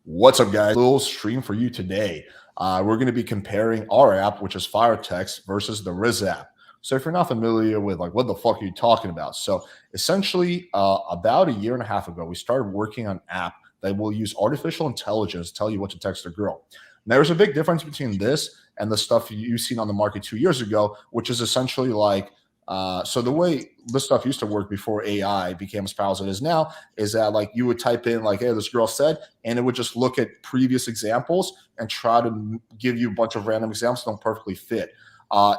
What's up, guys? Little stream for you today. We're going to be comparing our app, which is FireTexts, versus the Rizz app. So if you're not familiar with like what the fuck are you talking about? So essentially, about a year and a half ago, we started working on an app that will use artificial intelligence to tell you what to text a girl. Now, there's a big difference between this and the stuff you've seen on the market 2 years ago, which is essentially like so the way this stuff used to work before AI became as powerful as it is now is that like you would type in like, hey, this girl said, and it would just look at previous examples and try to give you a bunch of random examples that don't perfectly fit.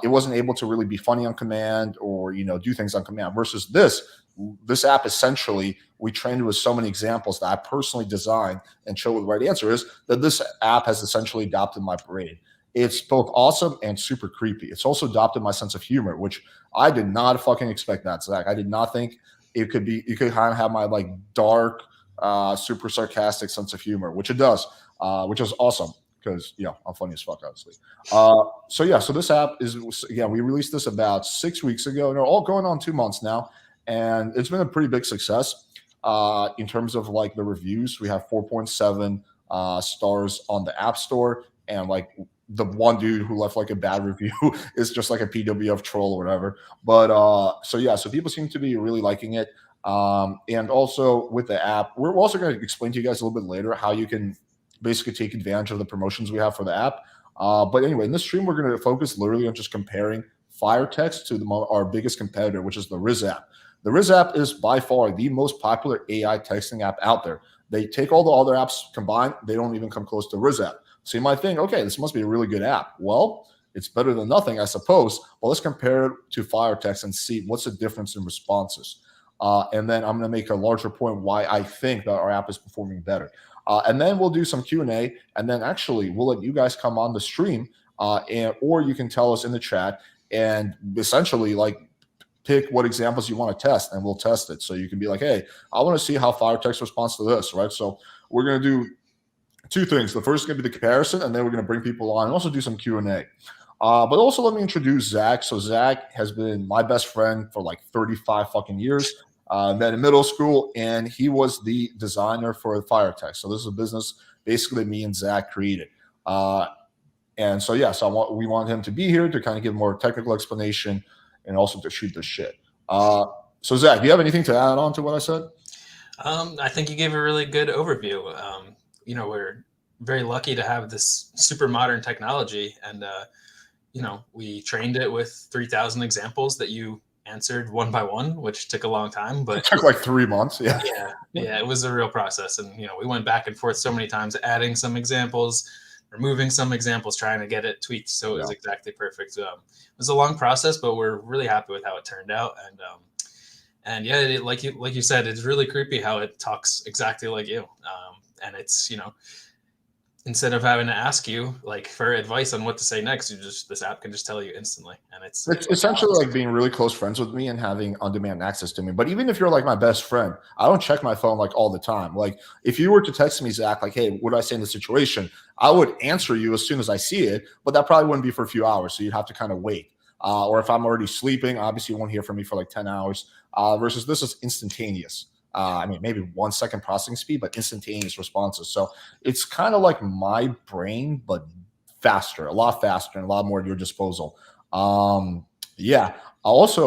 It wasn't able to really be funny on command or do things on command. Versus this app essentially we trained with so many examples that I personally designed and show what the right answer is. That this app has essentially adopted my brain. It's both awesome and super creepy. It's also adopted my sense of humor, which I did not fucking expect that, Zach. I did not think it could be. You could kind of have my like dark, super sarcastic sense of humor, which it does, which is awesome because I'm funny as fuck, obviously. So this app is we released this about 6 weeks ago, and they're all going on 2 months now, and it's been a pretty big success. In terms of like the reviews, we have 4.7 stars on the App Store, and like the one dude who left like a bad review is just like a PWF troll or whatever. But so people seem to be really liking it. And also with the app, we're also going to explain to you guys a little bit later how you can basically take advantage of the promotions we have for the app. But anyway, in this stream, we're going to focus literally on just comparing FireText to our biggest competitor, which is the Rizz app. The Rizz app is by far the most popular AI texting app out there. They take all the other apps combined, they don't even come close to Rizz app. So you might think, okay, this must be a really good app. Well, it's better than nothing, I suppose. But let's compare it to FireText and see what's the difference in responses. And then I'm going to make a larger point why I think that our app is performing better. And then we'll do some Q&A. And then actually, we'll let you guys come on the stream, or you can tell us in the chat and essentially like pick what examples you want to test, and we'll test it. So you can be like, hey, I want to see how FireText responds to this, right? So we're going to do two things. The first is going to be the comparison, and then we're going to bring people on and also do some Q&A. But also let me introduce Zach. So Zach has been my best friend for like 35 fucking years. Met in middle school, and he was the designer for FireText. So this is a business basically me and Zach created. And so we want him to be here to kind of give more technical explanation and also to shoot this shit. So Zach, do you have anything to add on to what I said? I think you gave a really good overview. We're very lucky to have this super modern technology, and we trained it with 3,000 examples that you answered one by one, which took a long time, but it took like 3 months. Yeah, it was a real process. And we went back and forth so many times, adding some examples, removing some examples, trying to get it tweaked so it was exactly perfect. It was a long process, but we're really happy with how it turned out. And like you said, it's really creepy how it talks exactly like you. And it's instead of having to ask you like for advice on what to say next, this app can just tell you instantly. And it's essentially like being really close friends with me and having on-demand access to me. But even if you're like my best friend, I don't check my phone like all the time. Like if you were to text me, Zach, like, hey, what do I say in this situation? I would answer you as soon as I see it, but that probably wouldn't be for a few hours. So you'd have to kind of wait. Or if I'm already sleeping, obviously you won't hear from me for like 10 hours. Versus this is instantaneous. Maybe 1 second processing speed, but instantaneous responses. So it's kind of like my brain, but faster, a lot faster, and a lot more at your disposal. Also,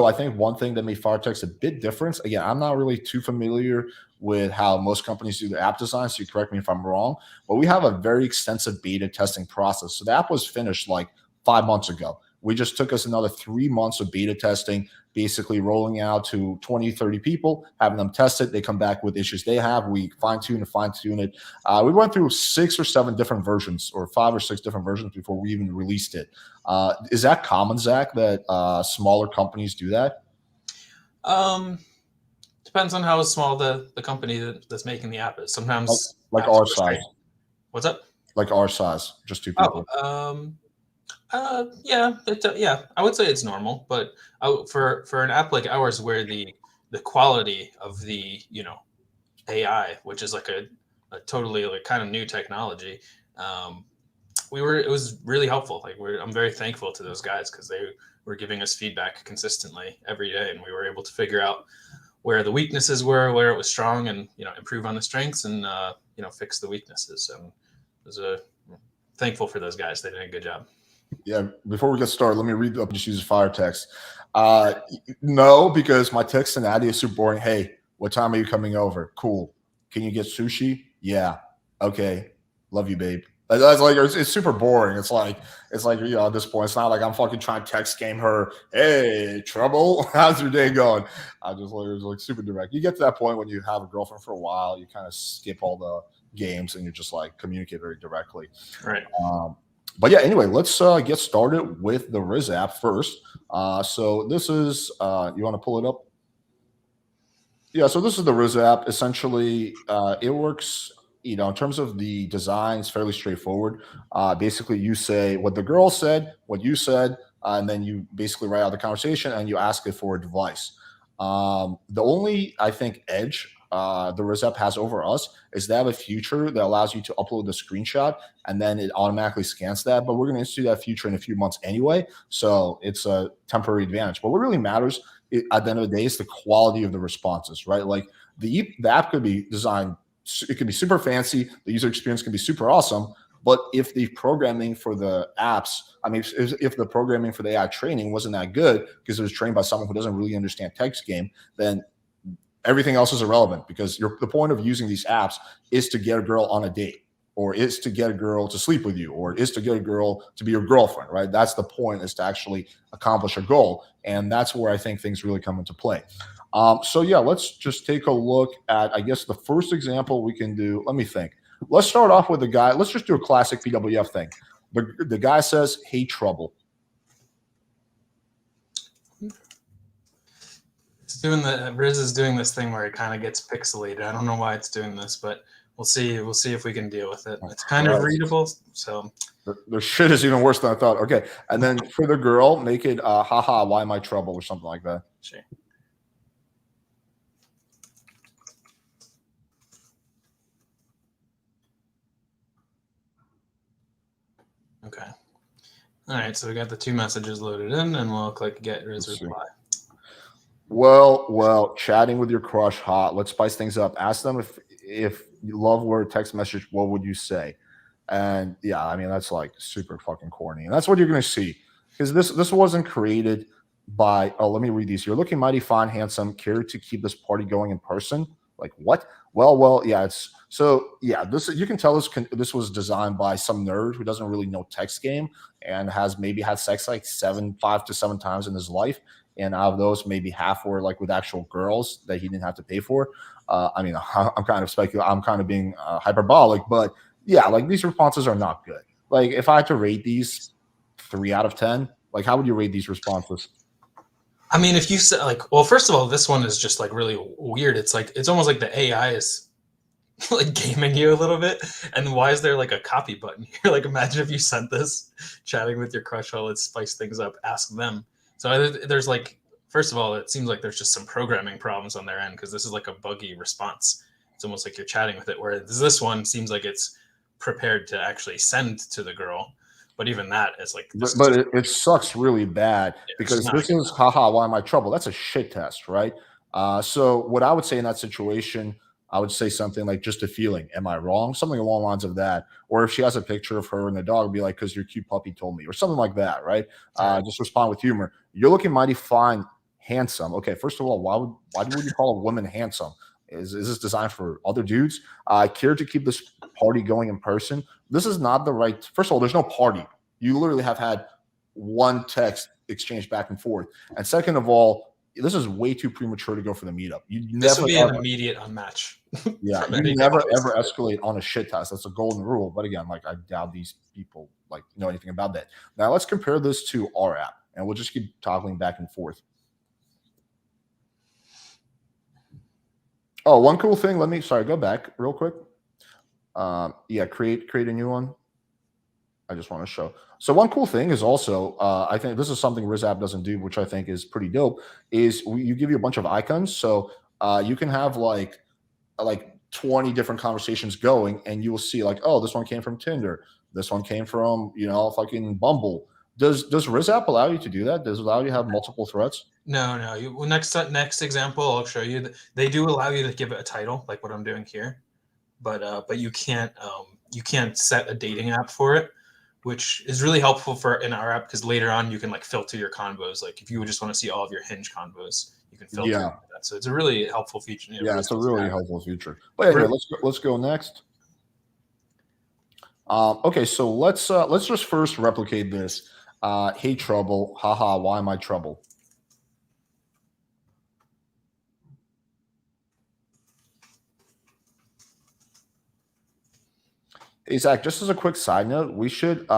I think one thing that made FireText a bit different. Again, I'm not really too familiar with how most companies do their app design, so you correct me if I'm wrong. But we have a very extensive beta testing process. So the app was finished like 5 months ago. We just took us another 3 months of beta testing, basically rolling out to 20, 30 people, having them test it. They come back with issues they have. We fine-tune it. We went through 6 or 7 different versions, or 5 or 6 different versions before we even released it. Is that common, Zach, that smaller companies do that? Depends on how small the company that's making the app is. Sometimes like our size. What's up? Like our size, just 2 people. I would say it's normal, but for an app like ours where the quality of the AI, which is like a totally like kind of new technology, it was really helpful. Like I'm very thankful to those guys because they were giving us feedback consistently every day, and we were able to figure out where the weaknesses were, where it was strong, and improve on the strengths. And fix the weaknesses. And was thankful for those guys. They did a good job. Yeah, before we get started, let me read up just use FireText. No, because my text and Addy is super boring. Hey, what time are you coming over? Cool. Can you get sushi? Yeah. Okay. Love you, babe. That's like it's super boring. It's like at this point, it's not like I'm fucking trying to text game her. Hey, trouble. How's your day going? I just like it's like super direct. You get to that point when you have a girlfriend for a while, you kind of skip all the games and you just like communicate very directly. Right. But yeah, anyway, let's get started with the Rizz app first. So this is, you want to pull it up? Yeah, so this is the Rizz app. Essentially, it works, in terms of the design, it's fairly straightforward. Basically, you say what the girl said, what you said, and then you basically write out the conversation and you ask it for advice. The only, I think, edge the Rizz app has over us is they have a feature that allows you to upload the screenshot and then it automatically scans that. But we're going to institute that feature in a few months anyway, so it's a temporary advantage. But what really matters at the end of the day is the quality of the responses, right? Like the app could be designed, it could be super fancy, the user experience can be super awesome, but if the programming for the apps, I mean, if the programming for the AI training wasn't that good because it was trained by someone who doesn't really understand text game, then everything else is irrelevant, because the point of using these apps is to get a girl on a date, or is to get a girl to sleep with you, or is to get a girl to be your girlfriend, right? That's the point, is to actually accomplish a goal. And that's where I think things really come into play. So yeah, let's just take a look at, I guess, the first example we can do. Let me think. Let's start off with the guy. Let's just do a classic PWF thing. The guy says, "Hey, trouble." Rizz is doing this thing where it kind of gets pixelated. I don't know why it's doing this, but we'll see if we can deal with it. It's kind of readable, so the shit is even worse than I thought. Okay, and then for the girl, make it haha, why am I trouble, or something like that. Sure. Okay. All right, so we got the two messages loaded in, and we'll click get Rizz reply. Well, chatting with your crush, hot. Let's spice things up. Ask them if you love word text message, what would you say? And yeah, I mean, that's like super fucking corny, and that's what you're gonna see, because this wasn't created by. Oh, let me read these. You're looking mighty fine, handsome. Care to keep this party going in person? Like what? Well, yeah. It's so yeah. This, you can tell this was designed by some nerd who doesn't really know text game and has maybe had sex like 5 to 7 times in his life. And out of those, maybe half were like with actual girls that he didn't have to pay for. I mean, I'm kind of speculating. I'm kind of being hyperbolic, but yeah, like these responses are not good. Like if I had to rate these 3 out of 10, like how would you rate these responses? I mean, if you said like, well, first of all, this one is just like really weird. It's like, it's almost like the AI is like gaming you a little bit. And why is there like a copy button here? Like imagine if you sent this chatting with your crush, oh, let's spice things up, ask them. So there's like, first of all, it seems like there's just some programming problems on their end, because this is like a buggy response. It's almost like you're chatting with it, whereas this one seems like it's prepared to actually send to the girl. But even that is like, but it sucks really bad, because this is haha, why am I trouble? That's a shit test, right? So what I would say in that situation, I would say something like, just a feeling. Am I wrong? Something along the lines of that. Or if she has a picture of her and the dog, be like, because your cute puppy told me, or something like that, right? Just respond with humor. You're looking mighty fine, handsome. Okay, first of all, why would you call a woman handsome? Is this designed for other dudes? Care to keep this party going in person? This is not the right. First of all, there's no party. You literally have had one text exchange back and forth. And second of all, this is way too premature to go for the meetup. This would be an immediate unmatch. Yeah, you never ever escalate on a shit test. That's a golden rule. But again, like I doubt these people like know anything about that. Now let's compare this to our app, and we'll just keep toggling back and forth. Oh, one cool thing. Go back real quick. Yeah, create a new one. I just want to show. So one cool thing is also, I think this is something Rizz app doesn't do, which I think is pretty dope, is you give you a bunch of icons. So you can have like 20 different conversations going, and you will see like, oh, this one came from Tinder. This one came from, fucking Bumble. Does Rizz app allow you to do that? Does it allow you to have multiple threads? No. Next example, I'll show you. They do allow you to give it a title, like what I'm doing here. but you can't set a dating app for it, which is really helpful for in our app because later on you can like filter your convos. Like if you just want to see all of your Hinge convos, you can filter Yeah, that. So it's a really helpful feature. yeah, it's a really helpful feature. But here, let's go next. Okay, so let's just first replicate this. Hey, trouble, haha, why am I trouble? Hey, Zach, just as a quick side note, we should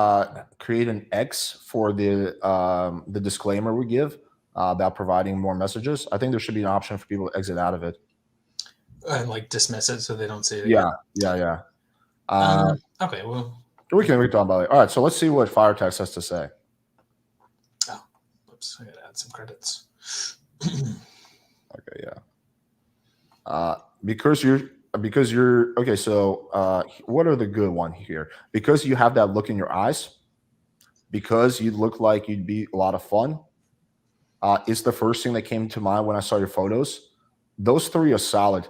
create an X for the disclaimer we give about providing more messages. I think there should be an option for people to exit out of it. And like dismiss it so they don't see it again. Yeah. Okay, well, we can talk about it. All right, so let's see what FireTexts has to say. Oh, oops, I gotta add some credits. Okay, yeah. Because you're okay. So what are the good one here? Because you have that look in your eyes. Because you look like you'd be a lot of fun. It's the first thing that came to mind when I saw your photos. Those three are solid.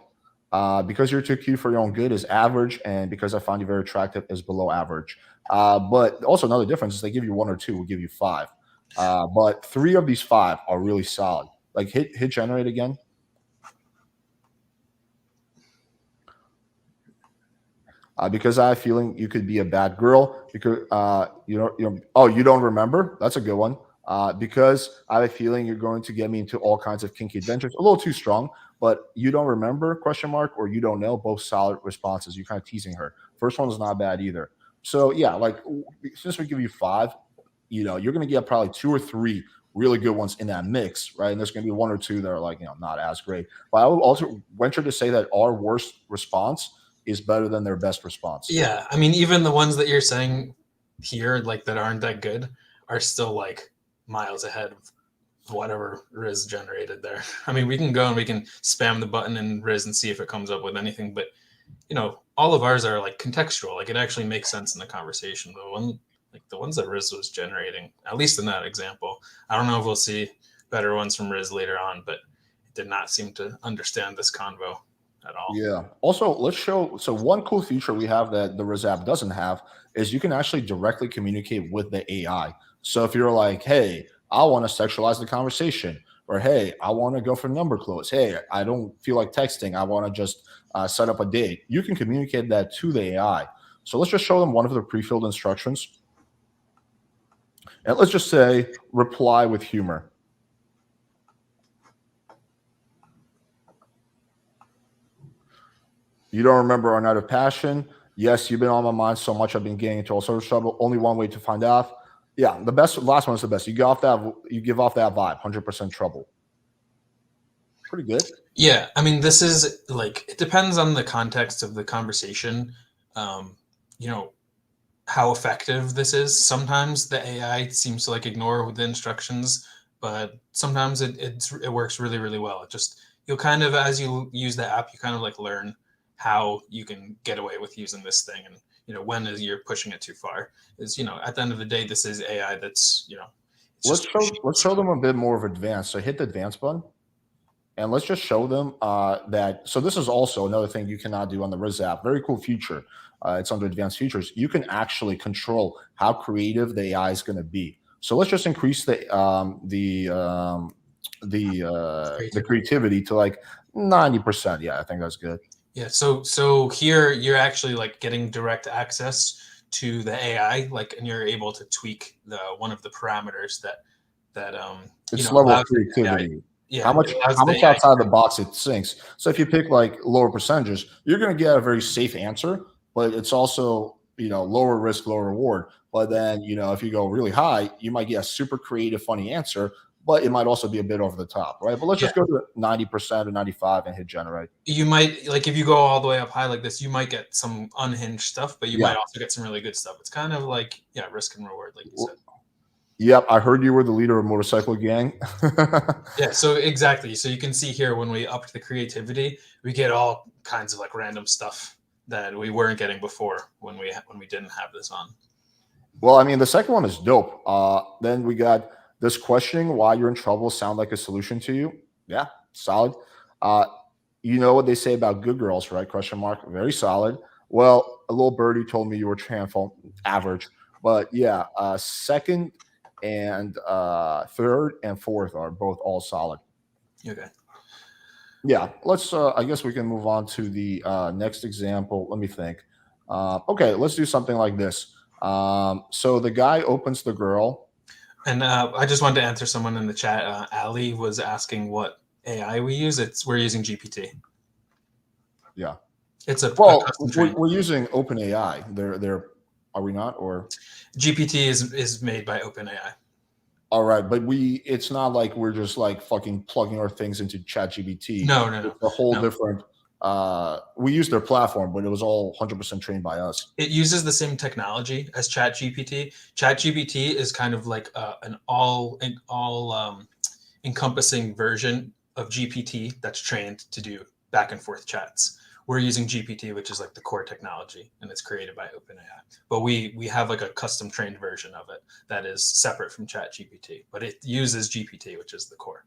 Because you're too cute for your own good is average, and because I found you very attractive is below average. But also another difference is they give you 1 or 2, we'll give you 5. But 3 of these 5 are really solid. Like hit generate again. Because I have a feeling you could be a bad girl. Because you don't remember. That's a good one. Because I have a feeling you're going to get me into all kinds of kinky adventures. A little too strong, but you don't remember, question mark, or you don't know, both solid responses. You're kind of teasing her. First one is not bad either. So yeah, like since we give you 5, you're going to get probably 2 or 3 really good ones in that mix, right? And there's going to be 1 or 2 that are like, not as great. But I would also venture to say that our worst response is better than their best response. Yeah, I mean, even the ones that you're saying here, like that aren't that good, are still like miles ahead of whatever Rizz generated there. I mean, we can go and we can spam the button in Rizz and see if it comes up with anything, but all of ours are like contextual. Like it actually makes sense in the conversation. The ones that Rizz was generating, at least in that example, I don't know if we'll see better ones from Rizz later on, but it did not seem to understand this convo at all. Yeah. Also, let's show. So one cool feature we have that the Rizz app doesn't have is you can actually directly communicate with the AI. So if you're like, hey, I want to sexualize the conversation, or hey, I want to go for number close. Hey, I don't feel like texting. I want to just set up a date. You can communicate that to the AI. So let's just show them one of the pre-filled instructions. And let's just say reply with humor. You don't remember our night of passion? Yes, you've been on my mind so much. I've been getting into all sorts of trouble. Only one way to find out. Yeah, the last one is the best. You give off that vibe. 100% trouble. Pretty good. Yeah, I mean, this is like it depends on the context of the conversation. How effective this is. Sometimes the AI seems to like ignore the instructions, but sometimes it works really, really well. You'll kind of, as you use the app, you kind of like learn how you can get away with using this thing, and when you're pushing it too far. Is at the end of the day, this is AI that's let's show them a bit more of advanced. So hit the advanced button, and let's just show them that. So this is also another thing you cannot do on the Rizz app. Very cool feature. It's under advanced features. You can actually control how creative the AI is going to be. So let's just increase the creativity to like 90%. Yeah, I think that's good. Yeah. So here you're actually like getting direct access to the AI, like, and you're able to tweak one of the parameters that it's level of creativity. Yeah, how much outside the box it thinks. So if you pick like lower percentages, you're going to get a very safe answer, but it's also lower risk, lower reward. But then if you go really high, you might get a super creative, funny answer, but it might also be a bit over the top, right? But let's just go to 90% or 95 and hit generate. You might, like, if you go all the way up high like this, you might get some unhinged stuff, but you might also get some really good stuff. It's kind of like risk and reward, like you said. Yep, I heard you were the leader of motorcycle gang. Yeah, so exactly. So you can see here when we upped the creativity, we get all kinds of like random stuff that we weren't getting before when we didn't have this on. Well, I mean, the second one is dope. Then we got this questioning why you're in trouble sound like a solution to you. Yeah, solid. You know what they say about good girls, right? Question mark. Very solid. Well, a little birdie told me you were handful, average. But yeah, second and third and fourth are both all solid. Okay. Yeah, let's. I guess we can move on to the next example. Let me think. Okay, let's do something like this. So the guy opens the girl. And I just wanted to answer someone in the chat. Ali was asking what AI we use. We're using GPT. Yeah. It's a Well, custom train. we're using OpenAI. They're are we not? Or GPT is made by OpenAI. all right, but it's not like we're just like fucking plugging our things into ChatGPT. No. It's a whole different. We use their platform, but it was all 100% trained by us. It uses the same technology as ChatGPT. ChatGPT is kind of like an all encompassing version of GPT that's trained to do back and forth chats. We're using GPT, which is like the core technology, and it's created by OpenAI. But we have like a custom trained version of it that is separate from ChatGPT, but it uses GPT, which is the core.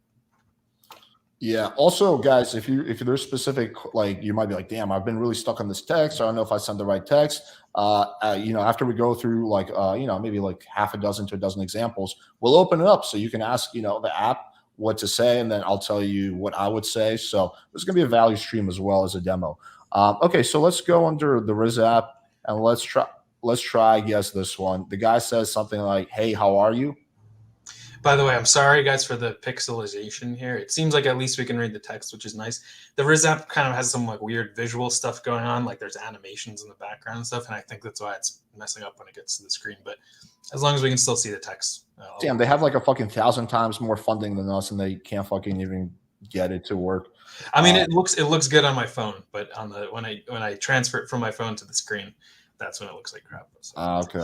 Yeah. Also, guys, if there's specific, like you might be like, damn, I've been really stuck on this text. I don't know if I sent the right text. After we go through like, maybe like half a dozen to a dozen examples, we'll open it up so you can ask, the app what to say, and then I'll tell you what I would say. So there's going to be a value stream as well as a demo. Okay, so let's go under the Rizz app and let's try guess this one. The guy says something like, "Hey, how are you?" By the way, I'm sorry, guys, for the pixelization here. It seems like at least we can read the text, which is nice. The Rizz app kind of has some like weird visual stuff going on, like there's animations in the background and stuff, and I think that's why it's messing up when it gets to the screen. But as long as we can still see the text. Damn, they have like a fucking 1,000 times more funding than us, and they can't fucking even get it to work. I mean, it looks good on my phone, but on the when I transfer it from my phone to the screen, that's when it looks like crap. So. Okay.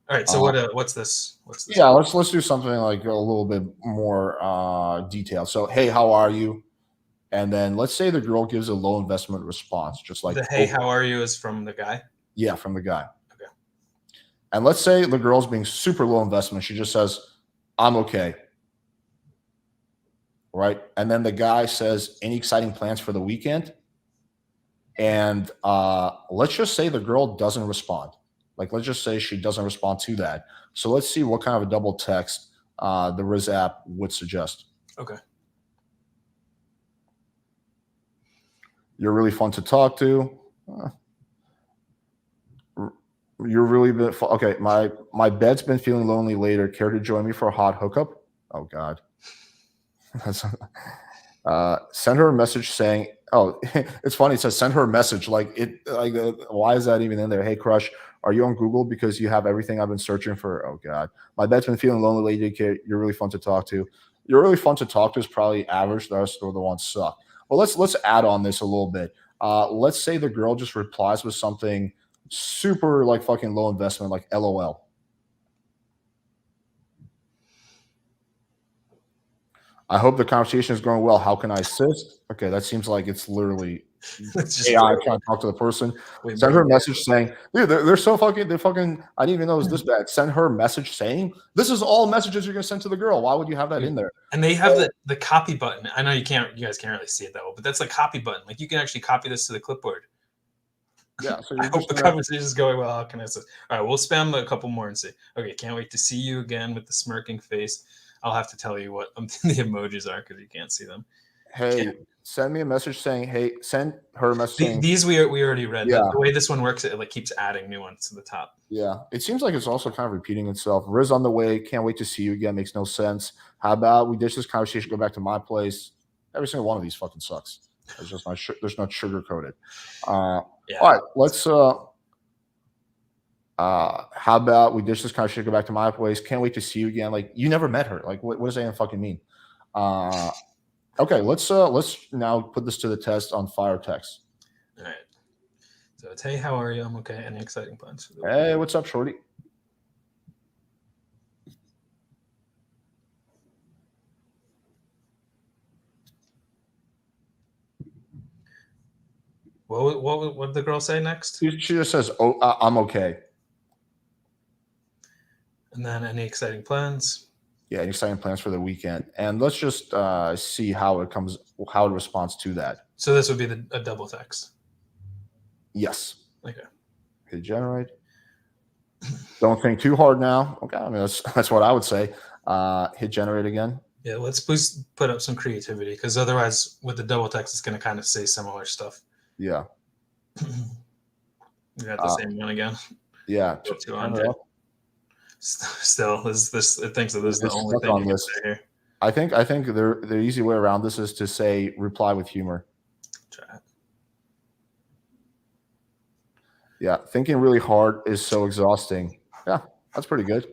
All right. So what's this? What's this? Yeah, let's do something like a little bit more detailed. So, hey, how are you? And then let's say the girl gives a low investment response, just like the hey, how are you is from the guy. Yeah, from the guy. Okay. And let's say the girl's being super low investment. She just says, "I'm okay." Right. And then the guy says, "Any exciting plans for the weekend?" And let's just say the girl doesn't respond. Like, let's just say she doesn't respond to that. So let's see what kind of a double text the Rizz app would suggest. Okay. You're really fun to talk to. You're really been okay. My bed's been feeling lonely later. Care to join me for a hot hookup? Oh God. Send her a message saying, "Oh, it's funny." It says send her a message. Why is that even in there? Hey, crush, are you on Google because you have everything I've been searching for? Oh God, my bed's been feeling lonely lately. You're really fun to talk to. You're really fun to talk to is probably average. The rest of the ones suck. Well, let's add on this a little bit. Let's say the girl just replies with something super like fucking low investment, like LOL. I hope the conversation is going well. How can I assist? Okay, that seems like it's literally AI trying to talk to the person. Send her a message saying, "Dude, they're so fucking, I didn't even know it was this bad." Send her a message saying, "This is all messages you're gonna send to the girl. Why would you have that in there?" And they have the copy button. I know you guys can't really see it that well, but that's the copy button. Like you can actually copy this to the clipboard. Yeah. So I hope the conversation is going well. How can I assist? All right, we'll spam a couple more and see. Okay, can't wait to see you again with the smirking face. I'll have to tell you what the emojis are because you can't see them. Hey, send me a message saying, "Hey," send her a message saying, these we already read. Yeah. The way this one works, it like keeps adding new ones to the top. Yeah, it seems like it's also kind of repeating itself. Rizz on the way. Can't wait to see you again. Makes no sense. How about we ditch this conversation, go back to my place? Every single one of these fucking sucks. There's just not there's not sugar coated. Yeah. All right, let's. How about we ditch this conversation, go back to my place? Can't wait to see you again. Like you never met her. Like what does that even fucking mean? Okay, let's now put this to the test on FireTexts. All right. So it's hey, how are you? I'm okay. Any exciting plans for the Hey, week? What's up, shorty? What did the girl say next? She just says, "Oh, I'm okay." And then any exciting plans? Yeah, any exciting plans for the weekend? And let's just see how it responds to that. So this would be a double text. Yes. Okay. Hit generate. Don't think too hard now. Okay, I mean that's what I would say. Hit generate again. Yeah, let's please put up some creativity, because otherwise with the double text, it's going to kind of say similar stuff. Yeah. We got the same one again. Yeah. 200. Still, it thinks that this is the only thing you can say here. I think the easy way around this is to say reply with humor. Try it. Yeah, thinking really hard is so exhausting. Yeah, that's pretty good.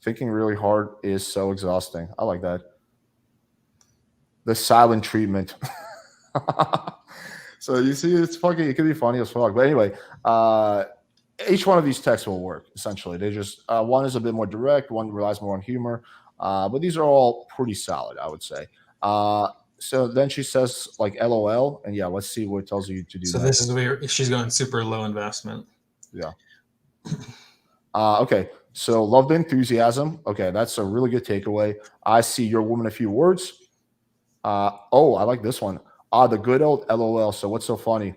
Thinking really hard is so exhausting. I like that. The silent treatment. So you see, it's fucking. It could be funny as fuck. But anyway, each one of these texts will work. Essentially, they just one is a bit more direct, one relies more on humor. But these are all pretty solid, I would say. So then she says like LOL, and yeah, let's see what it tells you to do. So this is where she's going super low investment. Yeah. Okay. So love the enthusiasm. Okay, that's a really good takeaway. I see your woman a few words. Oh, I like this one. The good old LOL. So what's so funny?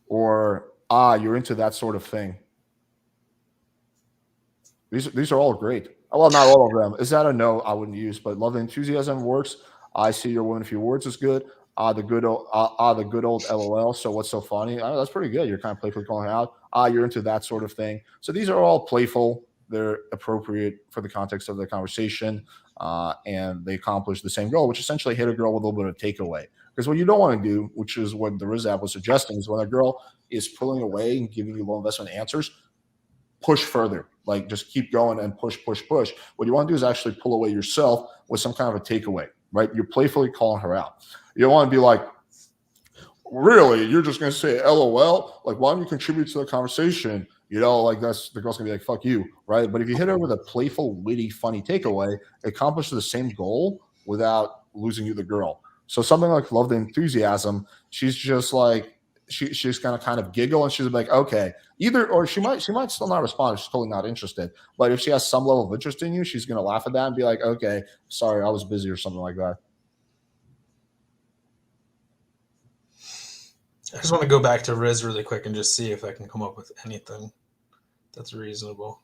Or you're into that sort of thing. These are all great. Well, not all of them. Is that a no? I wouldn't use, but love the enthusiasm works. I see your woman a few words is good. The good old LOL. So what's so funny? That's pretty good. You're kind of playfully calling out. You're into that sort of thing. So these are all playful. They're appropriate for the context of the conversation, and they accomplish the same goal, which essentially hit a girl with a little bit of takeaway. Because what you don't want to do, which is what the Rizz app was suggesting, is when a girl is pulling away and giving you low investment answers, push further. Like just keep going and push. What you want to do is actually pull away yourself with some kind of a takeaway, right? You're playfully calling her out. You don't want to be like, really? You're just going to say LOL? Like, why don't you contribute to the conversation? You know, like that's the girl's going to be like, fuck you, right? But if you hit her with a playful, witty, funny takeaway, it accomplishes the same goal without losing you the girl. So something like love the enthusiasm, she's just like, she's gonna kind of giggle and she's like, okay, either, or she might still not respond if she's totally not interested. But if she has some level of interest in you, she's gonna laugh at that and be like, okay, sorry, I was busy or something like that. I just want to go back to Rizz really quick and just see if I can come up with anything that's reasonable.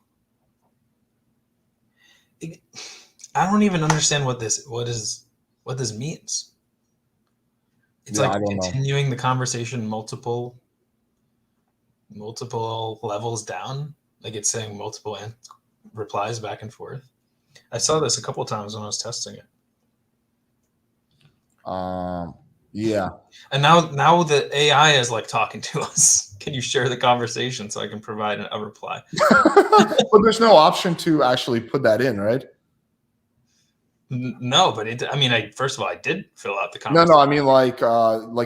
I don't even understand what this means. It's like continuing the conversation multiple levels down. Like it's saying multiple replies back and forth. I saw this a couple of times when I was testing it. Yeah. And now the AI is like talking to us. Can you share the conversation so I can provide a reply? But there's no option to actually put that in, right? No, but first of all, I did fill out the conversation. No, I mean like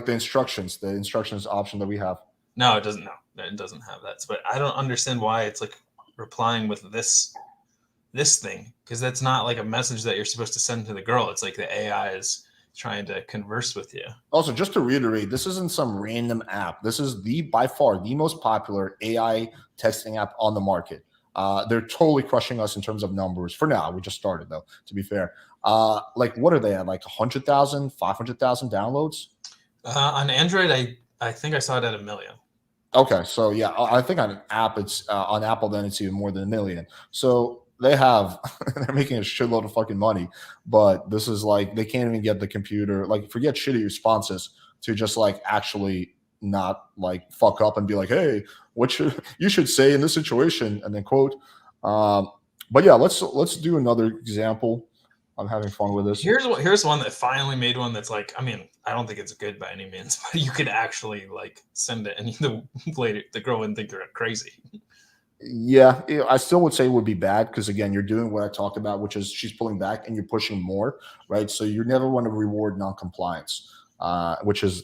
the instructions option that we have. No, it doesn't. No, it doesn't have that. But I don't understand why it's like replying with this thing, because that's not like a message that you're supposed to send to the girl. It's like the AI is trying to converse with you. Also, just to reiterate, this isn't some random app. This is by far the most popular AI texting app on the market. They're totally crushing us in terms of numbers. For now, we just started though, to be fair. Like what are they at? Like 100,000, 500,000 downloads? On Android, I think I saw it at 1 million. Okay, so yeah, I think on an app, it's on Apple, then it's even more than 1 million. So they're making a shitload of fucking money, but this is like, they can't even get the computer, like forget shitty responses to just like actually not like fuck up and be like, hey, what you should say in this situation, and then quote. But yeah, let's do another example. I'm having fun with this. Here's one that finally made one that's like, I don't think it's good by any means, but you could actually like send it, and the girl wouldn't think you're crazy. Yeah, I still would say it would be bad because again, you're doing what I talked about, which is she's pulling back and you're pushing more, right? So you never want to reward non-compliance, which is.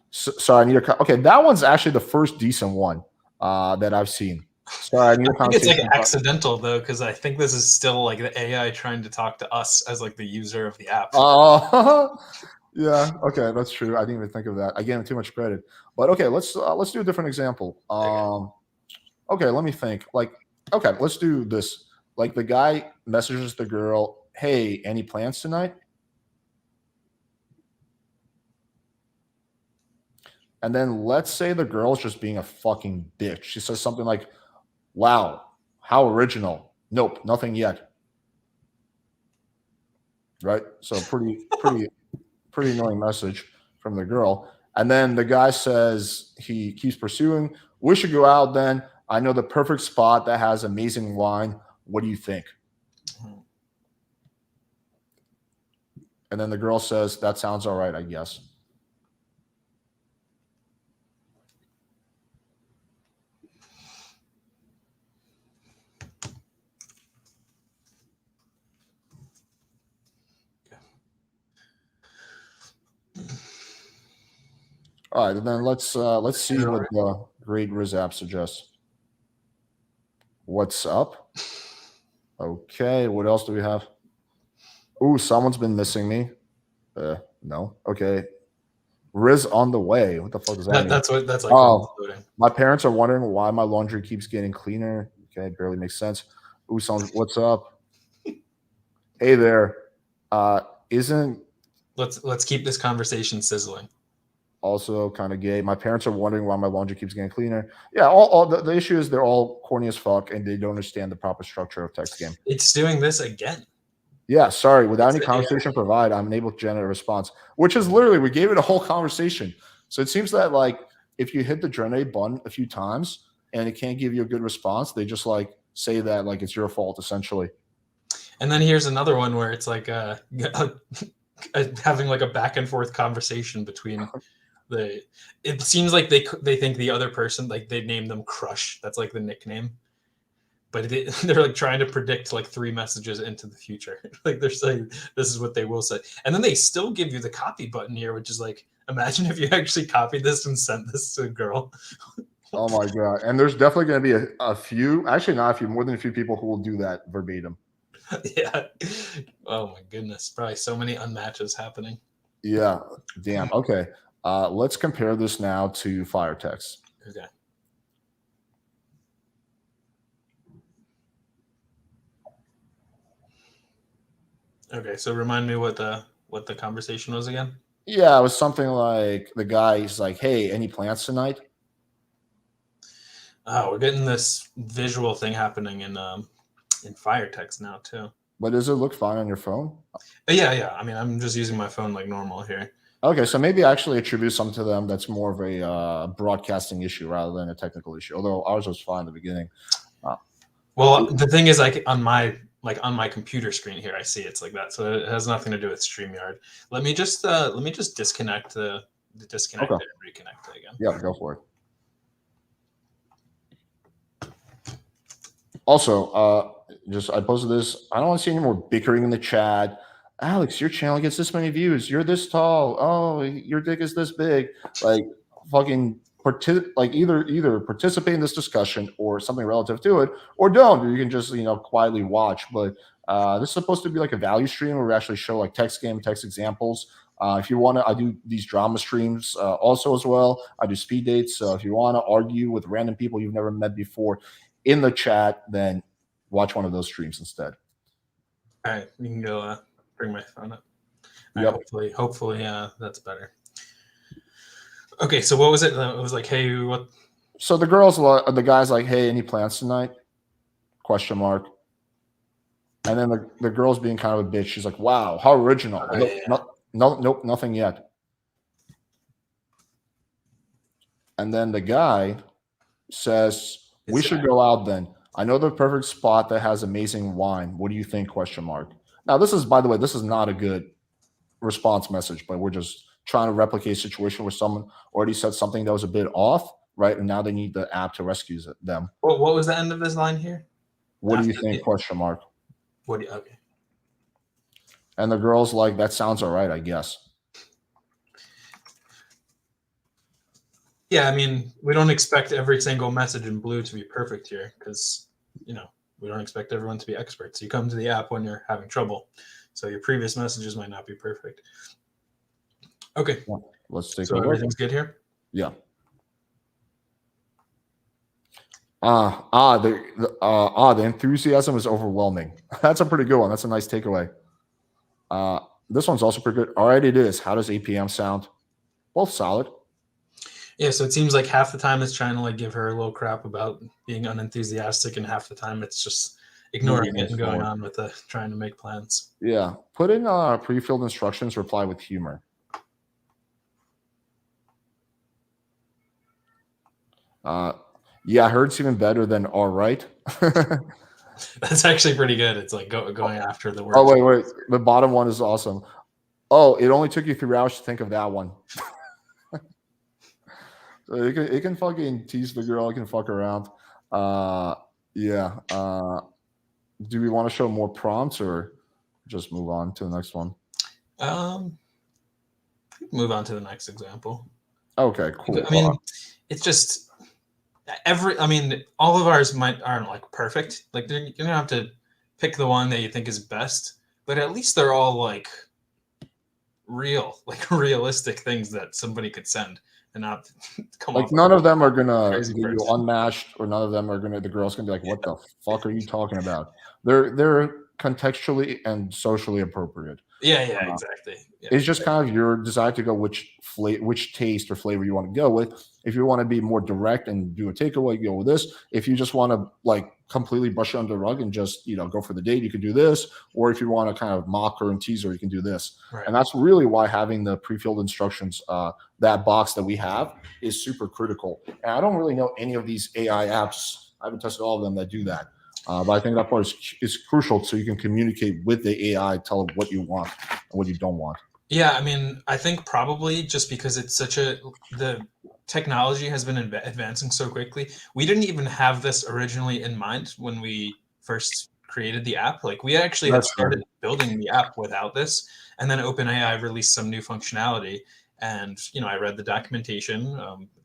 So I need okay, that one's actually the first decent one that I've seen. Sorry, I need a conversation. It's like accidental though, because I think this is still like the AI trying to talk to us as like the user of the app. Yeah, okay, that's true. I didn't even think of that. I gave him too much credit. But okay, let's do a different example. Okay, let me think. Like, okay, let's do this. Like the guy messages the girl, "Hey, any plans tonight?" And then let's say the girl's just being a fucking bitch. She says something like, wow, how original. Nope, nothing yet. Right? So pretty annoying message from the girl. And then the guy says he keeps pursuing. We should go out then. I know the perfect spot that has amazing wine. What do you think? And then the girl says, that sounds all right, I guess. All right, and then let's see what the great Rizz app suggests. What's up? Okay, what else do we have? Ooh, someone's been missing me. No. Okay. Rizz on the way. What the fuck is that mean? That's like. Oh, my parents are wondering why my laundry keeps getting cleaner. Okay, barely makes sense. Ooh, someone's, what's up? Hey there. Let's keep this conversation sizzling. Also kind of gay. My parents are wondering why my laundry keeps getting cleaner. Yeah, all the issue is they're all corny as fuck and they don't understand the proper structure of text game. It's doing this again. Yeah, sorry. Without any conversation provided, I'm unable to generate a response, which is literally, we gave it a whole conversation. So it seems that like if you hit the generate button a few times and it can't give you a good response, they just like say that like it's your fault essentially. And then here's another one where it's like having like a back and forth conversation between it seems like they think the other person, like they named them Crush. That's like the nickname. But they're like trying to predict like 3 messages into the future. Like they're saying this is what they will say. And then they still give you the copy button here, which is like, imagine if you actually copied this and sent this to a girl. Oh my God. And there's definitely going to be a few, actually not a few, more than a few people who will do that verbatim. Yeah. Oh my goodness. Probably so many unmatches happening. Yeah. Damn. Okay. Let's compare this now to FireTexts. Okay. Okay, so remind me what the conversation was again. Yeah, it was something like the guy's like, "Hey, any plans tonight?" Oh, we're getting this visual thing happening in FireText now too. But does it look fine on your phone? Yeah. I mean, I'm just using my phone like normal here. Okay, so maybe actually attribute something to them that's more of a broadcasting issue rather than a technical issue. Although ours was fine in the beginning. Well, the thing is, like on my computer screen here, I see it's like that, so it has nothing to do with StreamYard. Let me just disconnect the disconnect it and reconnect it again. Yeah, go for it. Also, I posted this. I don't want to see any more bickering in the chat. Alex, your channel gets this many views. You're this tall. Oh, your dick is this big. Like fucking either participate in this discussion or something relative to it, or don't. Or you can just quietly watch. But this is supposed to be like a value stream where we actually show like text examples. If you want to, I do these drama streams also as well. I do speed dates. So if you want to argue with random people you've never met before in the chat, then watch one of those streams instead. All right, you can go bring my phone up. Yep. Right, hopefully that's better. Okay, so what was it? It was like, hey, what? So the guy's like, hey, any plans tonight? Question mark. And then the girl's being kind of a bitch. She's like, wow, how original. Nope, nothing yet. And then the guy says, we should go out then. I know the perfect spot that has amazing wine. What do you think? Question mark. Now, this is, by the way, this is not a good response message, but we're just trying to replicate a situation where someone already said something that was a bit off, right? And now they need the app to rescue them. What was the end of this line here? What do you think? Question mark. Okay. And the girl's like, that sounds all right, I guess. Yeah, I mean, we don't expect every single message in blue to be perfect here because, we don't expect everyone to be experts. You come to the app when you're having trouble. So your previous messages might not be perfect. Okay. Well, let's take a look. Everything's good here? Yeah. The enthusiasm is overwhelming. That's a pretty good one. That's a nice takeaway. This one's also pretty good. All right, it is. How does 8 p.m. sound? Both solid. Yeah, so it seems like half the time it's trying to like give her a little crap about being unenthusiastic, and half the time it's just ignoring Moving it things and going forward. on with trying to make plans. Yeah. Put in pre-filled instructions, reply with humor. Yeah, I heard it's even better than all right. That's actually pretty good. It's like going after the Oh, word. wait. The bottom one is awesome. Oh, it only took you 3 hours to think of that one. So it can fucking tease the girl. It can fuck around. Uh, yeah. Do we want to show more prompts or just move on to the next one? Um, Move on to the next example. Okay, cool. I mean, it's just I mean, all of ours aren't like perfect. Like you're gonna have to pick the one that you think is best, but at least they're all like real, like realistic things that somebody could send and not come Like off like none of them are a gonna crazy get you person. unmatched, or none of them are gonna. The girl's gonna be like, "What Yeah, the fuck are you talking about?" They're contextually and socially appropriate. yeah, Uh, exactly. Yeah, It's just kind of your desire to go which taste or flavor you want to go with. If you want to be more direct and do a takeaway, you go with this. If you just want to like completely brush it under the rug and just go for the date, you can do this. Or if you want to kind of mock her and tease her, you can do this. right. And that's really why having the pre-filled instructions, that box that we have, is super critical. And I don't really know any of these AI apps. I haven't tested all of them that do that. But I think that part is crucial so you can communicate with the AI, tell it what you want and what you don't want. Yeah, I mean, I think probably just because it's such the technology has been advancing so quickly. We didn't even have this originally in mind when we first created the app. Like we actually had That's true. started building the app without this, and then OpenAI released some new functionality. And I read the documentation,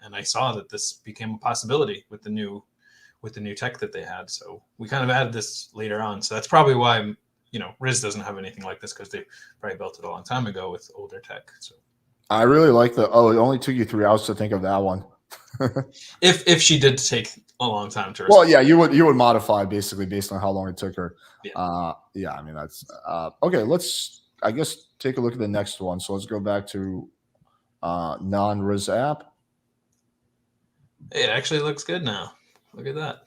and I saw that this became a possibility with the new tech that they had. So we kind of added this later on. So that's probably why Rizz doesn't have anything like this because they probably built it a long time ago with older tech. So I really like it only took you 3 hours to think of that one. if she did take a long time to Well, respond, yeah, you would modify basically based on how long it took her. yeah. Yeah, I mean that's okay. Let's I guess take a look at the next one. So let's go back to non-Riz app. It actually looks good now. Look at that.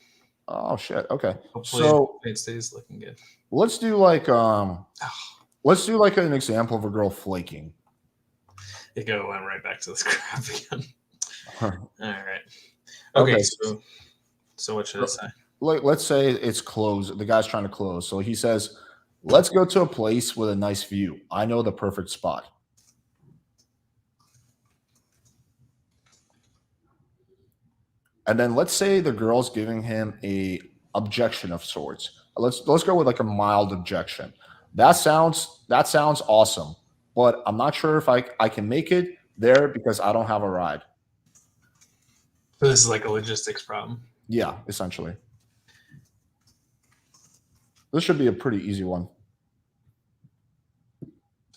Oh shit. Okay. Hopefully So it stays looking good. let's do let's do like an example of a girl flaking. It went right back to this crap again. All right. Okay. Okay. So what should I say? Let's say it's closed. The guy's trying to close. So he says, let's go to a place with a nice view. I know the perfect spot. And then let's say the girl's giving him a objection of sorts. Let's go with like a mild objection. That sounds awesome, but I'm not sure if I can make it there because I don't have a ride. So this is like a logistics problem. Yeah, essentially. This should be a pretty easy one.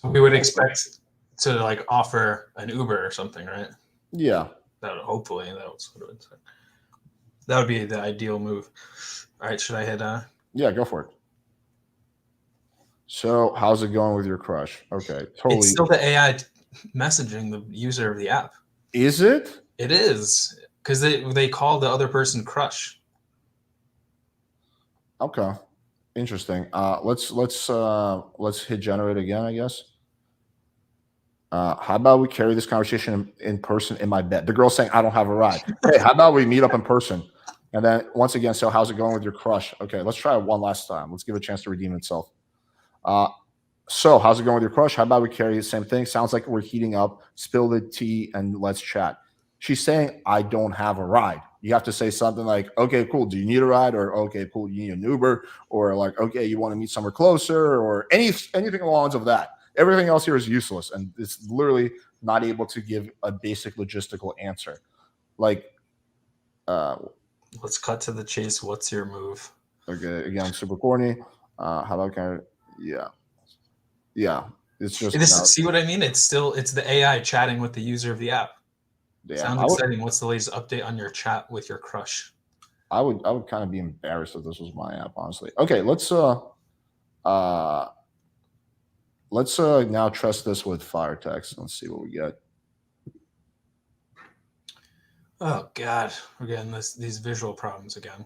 We would expect to like offer an Uber or something, right? Yeah. Hopefully that would be the ideal move. All right, should I hit Yeah, go for it. So, how's it going with your crush? Okay, totally. It's still the AI messaging the user of the app. Is it? It is because they call the other person crush. Okay, interesting. Let's hit generate again, I guess. How about we carry this conversation in person in my bed? The girl's saying, I don't have a ride. Hey, how about we meet up in person? And then once again, so how's it going with your crush? Okay, let's try it one last time. Let's give it a chance to redeem itself. So how's it going with your crush? How about we carry the same thing? Sounds like we're heating up. Spill the tea and let's chat. She's saying, I don't have a ride. You have to say something like, okay, cool. Do you need a ride? Or okay, cool. You need an Uber? Or like, okay, you want to meet somewhere closer? Or anything along the lines of that. Everything else here is useless, and it's literally not able to give a basic logistical answer. Like, let's cut to the chase. What's your move? Okay, again, super corny. How about yeah. It's just See what I mean? It's the AI chatting with the user of the app. damn. Sounds exciting. What's the latest update on your chat with your crush? I would kind of be embarrassed if this was my app, honestly. Okay, let's now test this with FireTexts. Let's see what we get. Oh God, we're getting these visual problems again.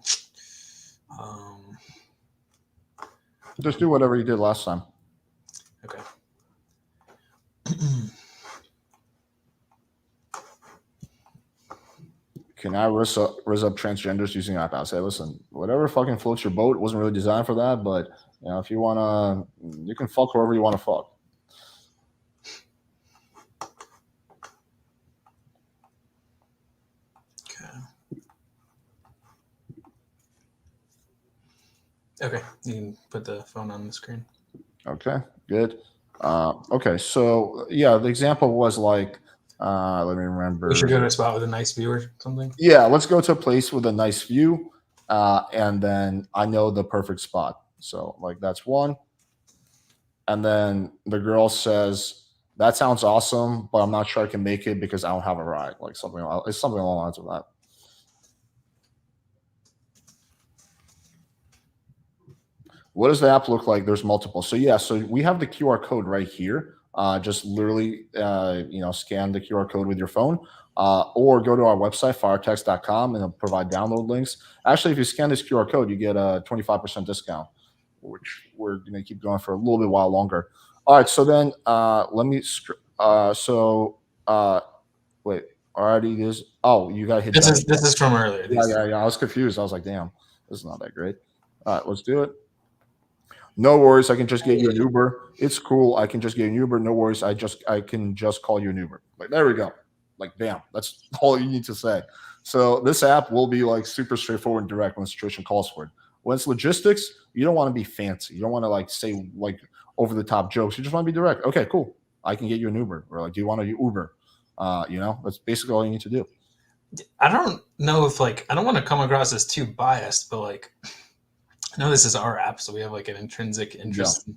Just do whatever you did last time. Okay. Can I rizz up transgenders using iPad? Say, listen, whatever fucking floats your boat. It wasn't really designed for that, but you know, if you wanna, you can fuck whoever you want to fuck. Okay, you can put the phone on the screen. Okay, good. Okay, so yeah, the example was like, let me remember. We should go to a spot with a nice view or something. Yeah, let's go to a place with a nice view, and then I know the perfect spot. So like that's one, and then the girl says, "That sounds awesome, but I'm not sure I can make it because I don't have a ride." Like something, it's something along the lines of that. What does the app look like? There's multiple. So yeah, so we have the QR code right here. Just literally, scan the QR code with your phone, or go to our website, FireTexts.com, and it'll provide download links. Actually, if you scan this QR code, you get a 25% discount, which we're going to keep going for a little bit while longer. All right, so then let me. Wait, already this. Oh, you got to hit. This is from earlier. Yeah. I was confused. I was like, damn, this is not that great. All right, let's do it. No worries, I can just get you an Uber. It's cool. I can just get an Uber. No worries. I can just call you an Uber. Like there we go. Like bam. That's all you need to say. So this app will be like super straightforward and direct when the situation calls for it. When it's logistics, you don't want to be fancy. You don't want to like say like over the top jokes. You just want to be direct. Okay, cool. I can get you an Uber. Or like, do you want to Uber? That's basically all you need to do. I don't know if like I don't want to come across as too biased, but like I know this is our app, so we have like an intrinsic interest. Yeah.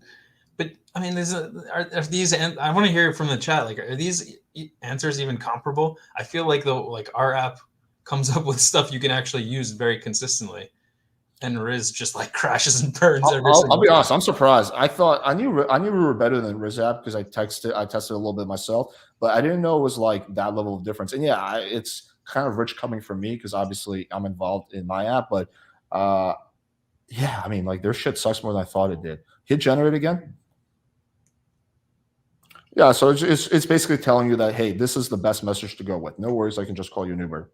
But I mean, are these? I want to hear from the chat. Like, are these answers even comparable? I feel like our app comes up with stuff you can actually use very consistently, and Rizz just like crashes and burns. I'll be honest. I'm surprised. I knew we were better than Rizz app because I tested a little bit myself, but I didn't know it was like that level of difference. And yeah, it's kind of rich coming from me because obviously I'm involved in my app, but. Yeah, I mean, like their shit sucks more than I thought it did. Hit generate again. Yeah, so it's basically telling you that, hey, this is the best message to go with. No worries, I can just call you an Uber.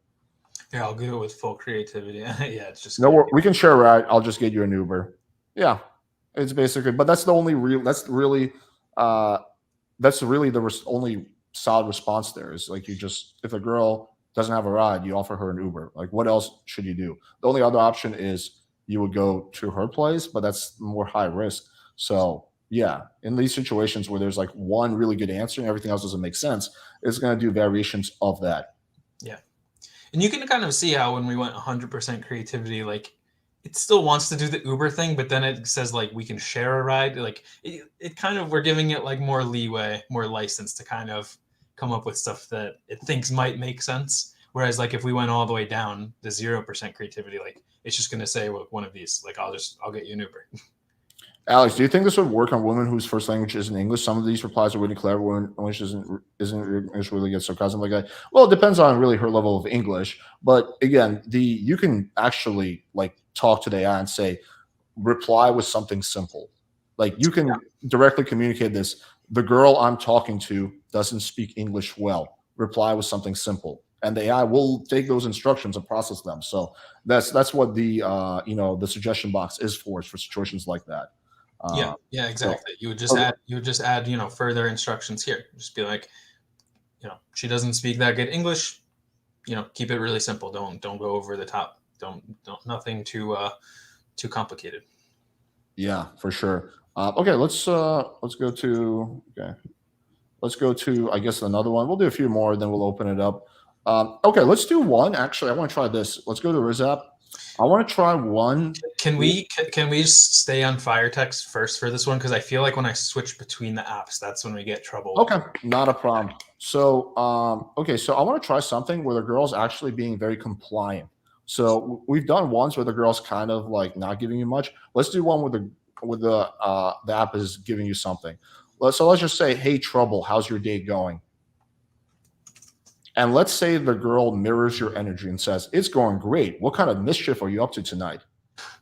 Yeah, I'll do it with full creativity. Yeah, it's just we can share a ride. I'll just get you an Uber. Yeah, it's basically, but that's the only real. That's really the only solid response there is like if a girl doesn't have a ride, you offer her an Uber. Like, what else should you do? The only other option is you would go to her place, but that's more high risk. So yeah, in these situations where there's like one really good answer and everything else doesn't make sense, it's going to do variations of that. Yeah. And you can kind of see how when we went 100% creativity, like it still wants to do the Uber thing, but then it says like we can share a ride. Like it kind of, we're giving it like more leeway, more license to kind of come up with stuff that it thinks might make sense. Whereas like if we went all the way down to 0% creativity, like it's just going to say, well, one of these, like I'll get you an Uber. Alex, do you think this would work on women whose first language isn't English? Some of these replies are really clever when English isn't English, really gets sarcasm like that. Well, it depends on really her level of English. But again, you can actually like talk to the AI and say, reply with something simple. Like you can directly communicate this. The girl I'm talking to doesn't speak English well. Reply with something simple. And the AI will take those instructions and process them. So that's what the the suggestion box is for situations like that. Yeah, exactly. So, you would just add further instructions here. Just be like, she doesn't speak that good English. Keep it really simple. Don't go over the top. Don't nothing too complicated. Yeah, for sure. Okay, let's go to I guess another one. We'll do a few more, then we'll open it up. Okay, let's do one. Actually, I want to try this. Let's go to Rizz app. I want to try one. Can we stay on FireTexts first for this one? Because I feel like when I switch between the apps, that's when we get trouble. Okay, not a problem. So, so I want to try something where the girl's actually being very compliant. So we've done ones where the girl's kind of like not giving you much. Let's do one with the app is giving you something. So let's just say, hey, Trouble, how's your day going? And let's say the girl mirrors your energy and says, "It's going great. What kind of mischief are you up to tonight?"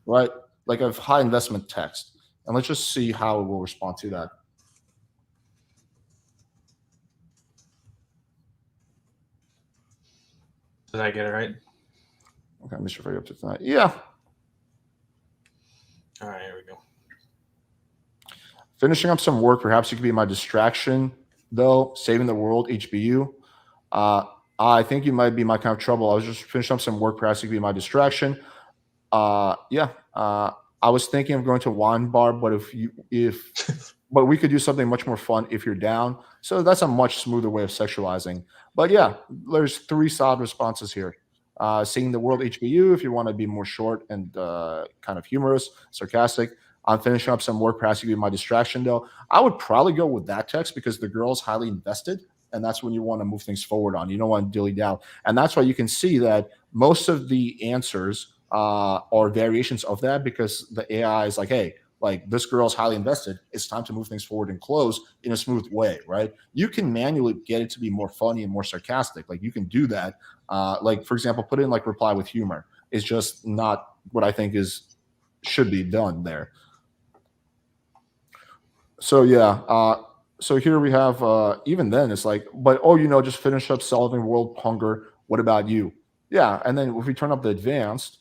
Right? Like a high investment text. And let's just see how it will respond to that. Did I get it right? Okay, mischief are you up to tonight? Yeah. All right, here we go. Finishing up some work. Perhaps you could be my distraction, though. Saving the world, HBU. I think you might be my kind of trouble. I was just finishing up some work. Perhaps you could be my distraction. Yeah. I was thinking of going to a wine bar, but but we could do something much more fun if you're down. So that's a much smoother way of sexualizing. But yeah, there's 3 solid responses here. Seeing the world, HBU, if you want to be more short and kind of humorous, sarcastic. I'm finishing up some work. Perhaps you could be my distraction, though. I would probably go with that text because the girl's highly invested, and that's when you want to move things forward on. You don't want to dilly down. And that's why you can see that most of the answers are variations of that because the AI is like, hey, like this girl's highly invested. It's time to move things forward and close in a smooth way, right? You can manually get it to be more funny and more sarcastic. Like you can do that. Like for example, put in like reply with humor. It's just not what I think should be done there. So yeah, so here we have even then it's like, but just finish up solving world hunger. What about you? Yeah, and then if we turn up the advanced,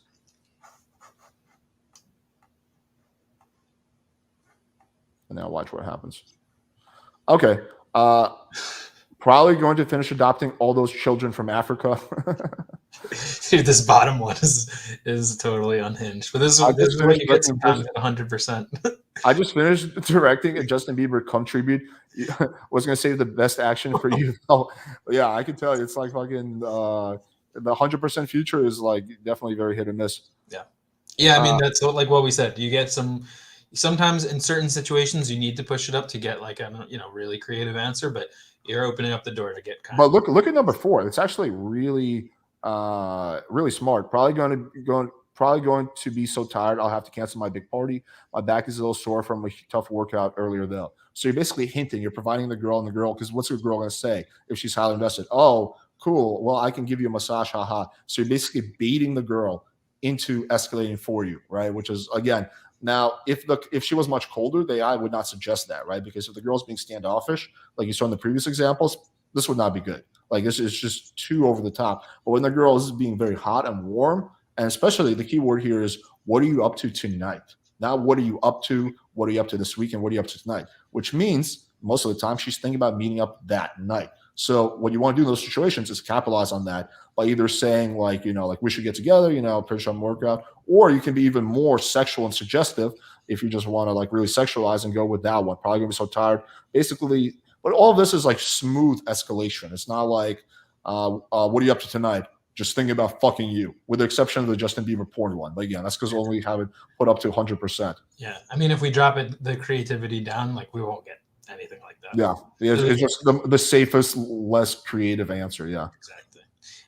and now watch what happens. Okay, probably going to finish adopting all those children from Africa. Dude, this bottom one is totally unhinged. But this is where you get sometimes at 100%. I just finished directing a Justin Bieber contribute. Was gonna say the best action for you. Oh, yeah, I can tell you, it's like fucking the 100% future is like definitely very hit or miss. Yeah. I mean, that's like what we said. You get sometimes in certain situations you need to push it up to get like a really creative answer, but you're opening up the door to get kind. But look at number 4. It's actually really really smart. Probably going to be so tired I'll have to cancel my big party. My back is a little sore from a tough workout earlier though. So you're basically hinting, you're providing the girl, because what's the girl going to say if she's highly invested? Oh, cool. Well, I can give you a massage, haha. So you're basically baiting the girl into escalating for you, right? Which is again, now if she was much colder, the AI would not suggest that, right? Because if the girl's being standoffish, like you saw in the previous examples, this would not be good. Like this is just too over the top. But when the girl is being very hot and warm, and especially the key word here is, what are you up to tonight? Not what are you up to? What are you up to this weekend? What are you up to tonight? Which means most of the time she's thinking about meeting up that night. So what you want to do in those situations is capitalize on that by either saying like, like we should get together, finish on workout, or you can be even more sexual and suggestive if you just want to like really sexualize and go with that one. Probably gonna be so tired. Basically, but all of this is like smooth escalation. It's not like, what are you up to tonight? Just thinking about fucking you, with the exception of the Justin Bieber porn one. But again, that's because only have it put up to 100%. Yeah, I mean, if we drop the creativity down, like we won't get anything like that. Yeah, it's just the safest, less creative answer. Yeah, exactly.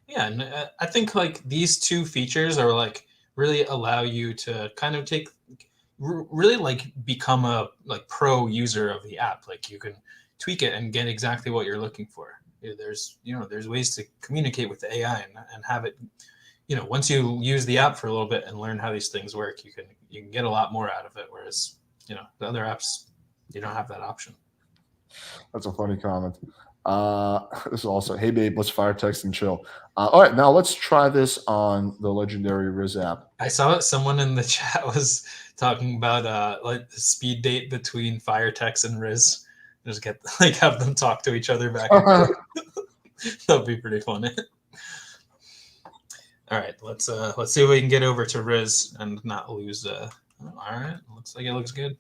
Yeah, and I think like these 2 features are like really allow you to kind of really like become a like pro user of the app. Like you can tweak it and get exactly what you're looking for. There's ways to communicate with the AI and have it, once you use the app for a little bit and learn how these things work, you can get a lot more out of it. Whereas, the other apps, you don't have that option. That's a funny comment. This is also, hey babe, let's FireText and chill. All right, now let's try this on the legendary Rizz app. I saw that someone in the chat was talking about like the speed date between FireTexts and Rizz. Just have them talk to each other back. That'd be pretty funny. All right, let's see if we can get over to Rizz and not lose. All right, looks like it looks good.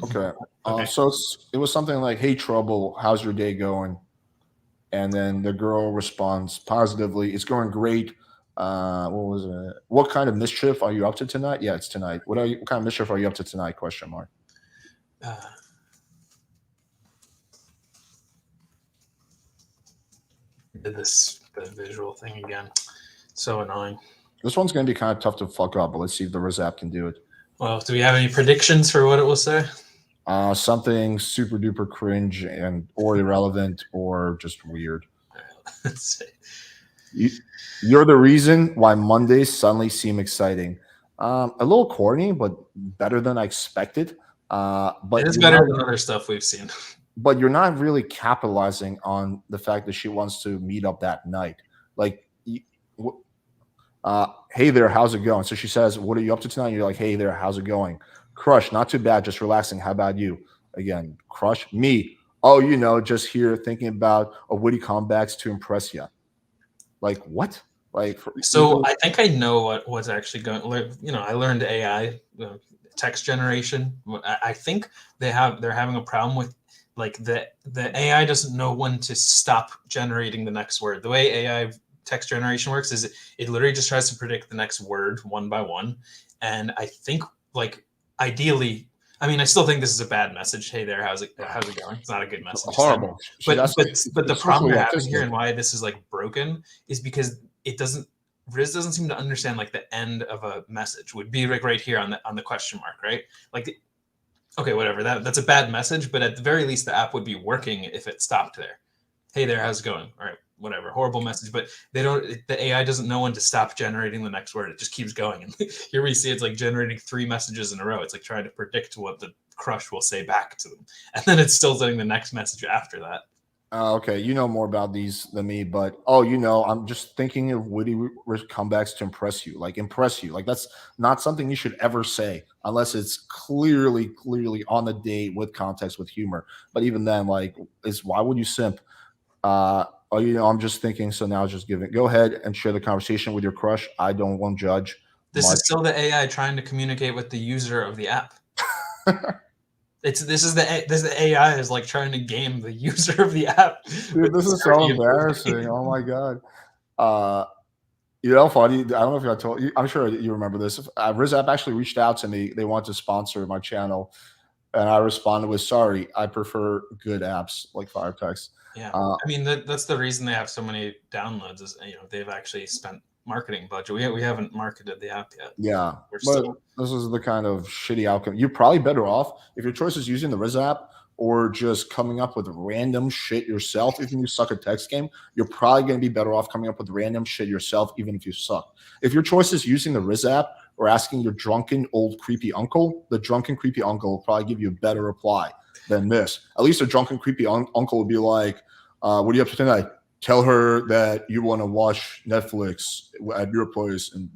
Okay. So it was something like, "Hey trouble, how's your day going?" And then the girl responds positively, "It's going great. What was it? What kind of mischief are you up to tonight?" Yeah, it's tonight. What kind of mischief are you up to tonight? Question mark. Did the visual thing again. So annoying. This one's going to be kind of tough to fuck up, but let's see if the Rizz app can do it. Well, do we have any predictions for what it will say? Something super duper cringe or irrelevant or just weird. All right, You're the reason why Mondays suddenly seem exciting. A little corny, but better than I expected. It But is you're better not. than other stuff we've seen. But you're not really capitalizing on the fact that she wants to meet up that night. Like, hey there, how's it going? So she says, what are you up to tonight? And you're like, hey there, how's it going? Crush, not too bad, just relaxing. How about you? Again, crush, me. Oh, just here thinking about a witty comebacks to impress you. Like, what? Like, So I think I know what's actually going. I learned AI text generation. I think they're having a problem with like the AI doesn't know when to stop generating the next word. The way AI text generation works is it literally just tries to predict the next word one by one. And I think like ideally, I mean, I still think this is a bad message. Hey there, how's it going? It's not a good message. Horrible. But the problem they're having here and why this is like broken is because it doesn't. Rizz doesn't seem to understand like the end of a message would be like right here on the question mark, right? Like, okay, whatever. That's a bad message, but at the very least, the app would be working if it stopped there. Hey there, how's it going? All right, whatever. Horrible message, but the AI doesn't know when to stop generating the next word. It just keeps going. And here we see it's like generating 3 messages in a row. It's like trying to predict what the crush will say back to them, and then it's still sending the next message after that. Okay, you know more about these than me, but I'm just thinking of witty comebacks to impress you. Like, impress you. Like, that's not something you should ever say unless it's clearly on the date with context, with humor. But even then, like, why would you simp? I'm just thinking. So now just go ahead and share the conversation with your crush. I won't judge. This is still the AI trying to communicate with the user of the app. This is the AI is like trying to game the user of the app. Dude, this is so embarrassing. Oh my god. Funny. I don't know if I told you. I'm sure you remember this. Rizz app actually reached out to me. They want to sponsor my channel, and I responded with, "Sorry, I prefer good apps like FireTexts." Yeah, I mean that's the reason they have so many downloads. Is they've actually spent marketing budget. We haven't marketed the app yet. Yeah, this is the kind of shitty outcome. You're probably better off if your choice is using the Rizz app or just coming up with random shit yourself. Even if you suck at text game, you're probably going to be better off coming up with random shit yourself, even if you suck. If your choice is using the Rizz app or asking your drunken old creepy uncle, the drunken creepy uncle will probably give you a better reply than this. At least a drunken creepy uncle will be like, what are you up to tonight? Tell her that you want to watch Netflix at your place, and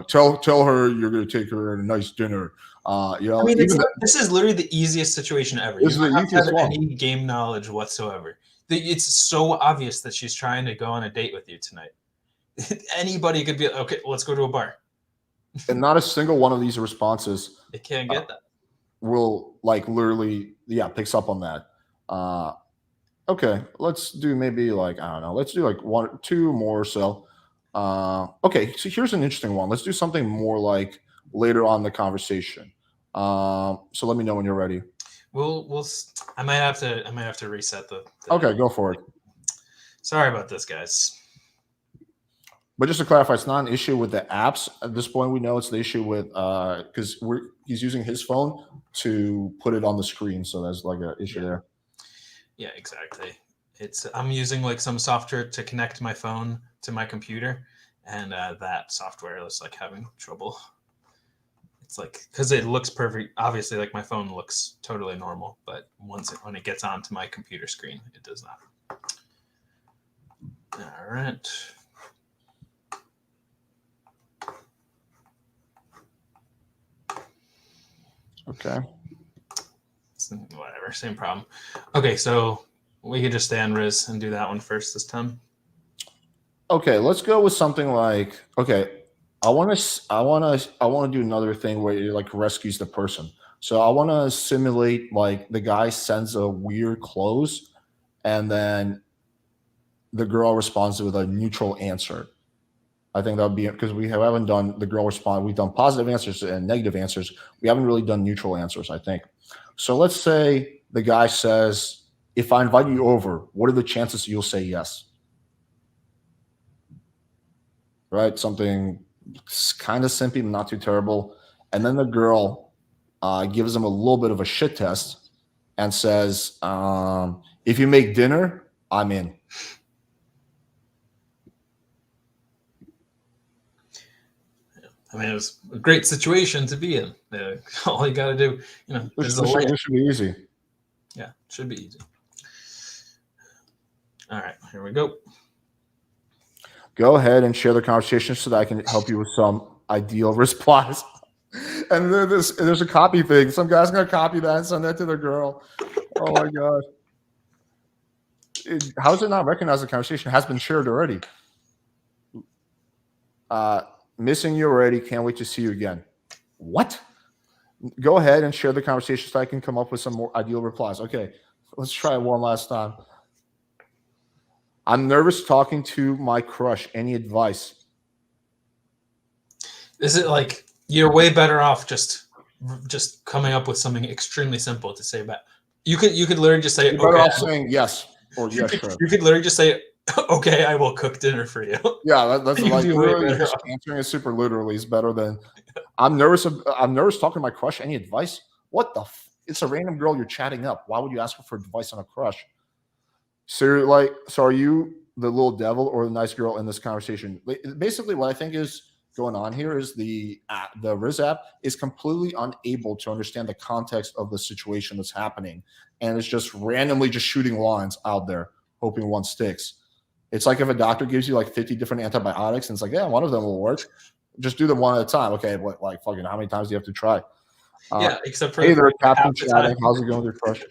tell her you're going to take her on a nice dinner. I mean, this is literally the easiest situation ever. You don't have to have any game knowledge whatsoever. It's so obvious that she's trying to go on a date with you tonight. Anybody could be like, okay, let's go to a bar. And not a single one of these responses. They can't get that. Will like literally, picks up on that. Okay, let's do maybe like, I don't know. Let's do like 1, 2 more or so. Okay, so here's an interesting one. Let's do something more like later on in the conversation. So let me know when you're ready. We'll. I might have to reset the Okay, go for it. Sorry about this, guys. But just to clarify, it's not an issue with the apps at this point. We know it's the issue with because he's using his phone to put it on the screen, so there's like an issue there. Yeah, exactly. I'm using like some software to connect my phone to my computer, and that software is like having trouble. It's like because it looks perfect. Obviously, like my phone looks totally normal, but when it gets onto my computer screen, it does not. All right. Okay. Whatever, same problem. Okay, so we could just stay on Rizz and do that one first this time. Okay, let's go with something like, okay, I want to do another thing where it like rescues the person. So I want to simulate like the guy sends a weird clothes, and then the girl responds with a neutral answer. I think that would be because we haven't done the girl respond. We've done positive answers and negative answers. We haven't really done neutral answers, I think. So let's say the guy says, if I invite you over, what are the chances you'll say yes? Right? Something kind of simpy, but not too terrible. And then the girl gives him a little bit of a shit test and says, if you make dinner, I'm in. I mean, it was a great situation to be in. All you got to do, This should be easy. Yeah, should be easy. All right, here we go. Go ahead and share the conversation so that I can help you with some ideal replies. And there's a copy thing. Some guy's gonna copy that and send that to the girl. Oh my god! How is it not recognized? The conversation has been shared already. Missing you already. Can't wait to see you again. What? Go ahead and share the conversation so I can come up with some more ideal replies. Okay, let's try it one last time. I'm nervous talking to my crush. Any advice? Is it like you're way better off just coming up with something extremely simple to say back? You could literally just say, you're better off saying yes or yes, sure. You could literally just say, okay, I will cook dinner for you. Yeah, that's like literally just answering it super literally is better than I'm nervous talking to my crush. Any advice? What the it's a random girl you're chatting up. Why would you ask her for advice on a crush? So are you the little devil or the nice girl in this conversation? Basically, what I think is going on here is the Rizz app is completely unable to understand the context of the situation that's happening, and it's just randomly just shooting lines out there, hoping one sticks. It's like if a doctor gives you like 50 different antibiotics, and it's like, yeah, one of them will work. Just do them one at a time. Okay, but like fucking, how many times do you have to try? Yeah, except for hey there, Captain chatting. How's it going with your crush?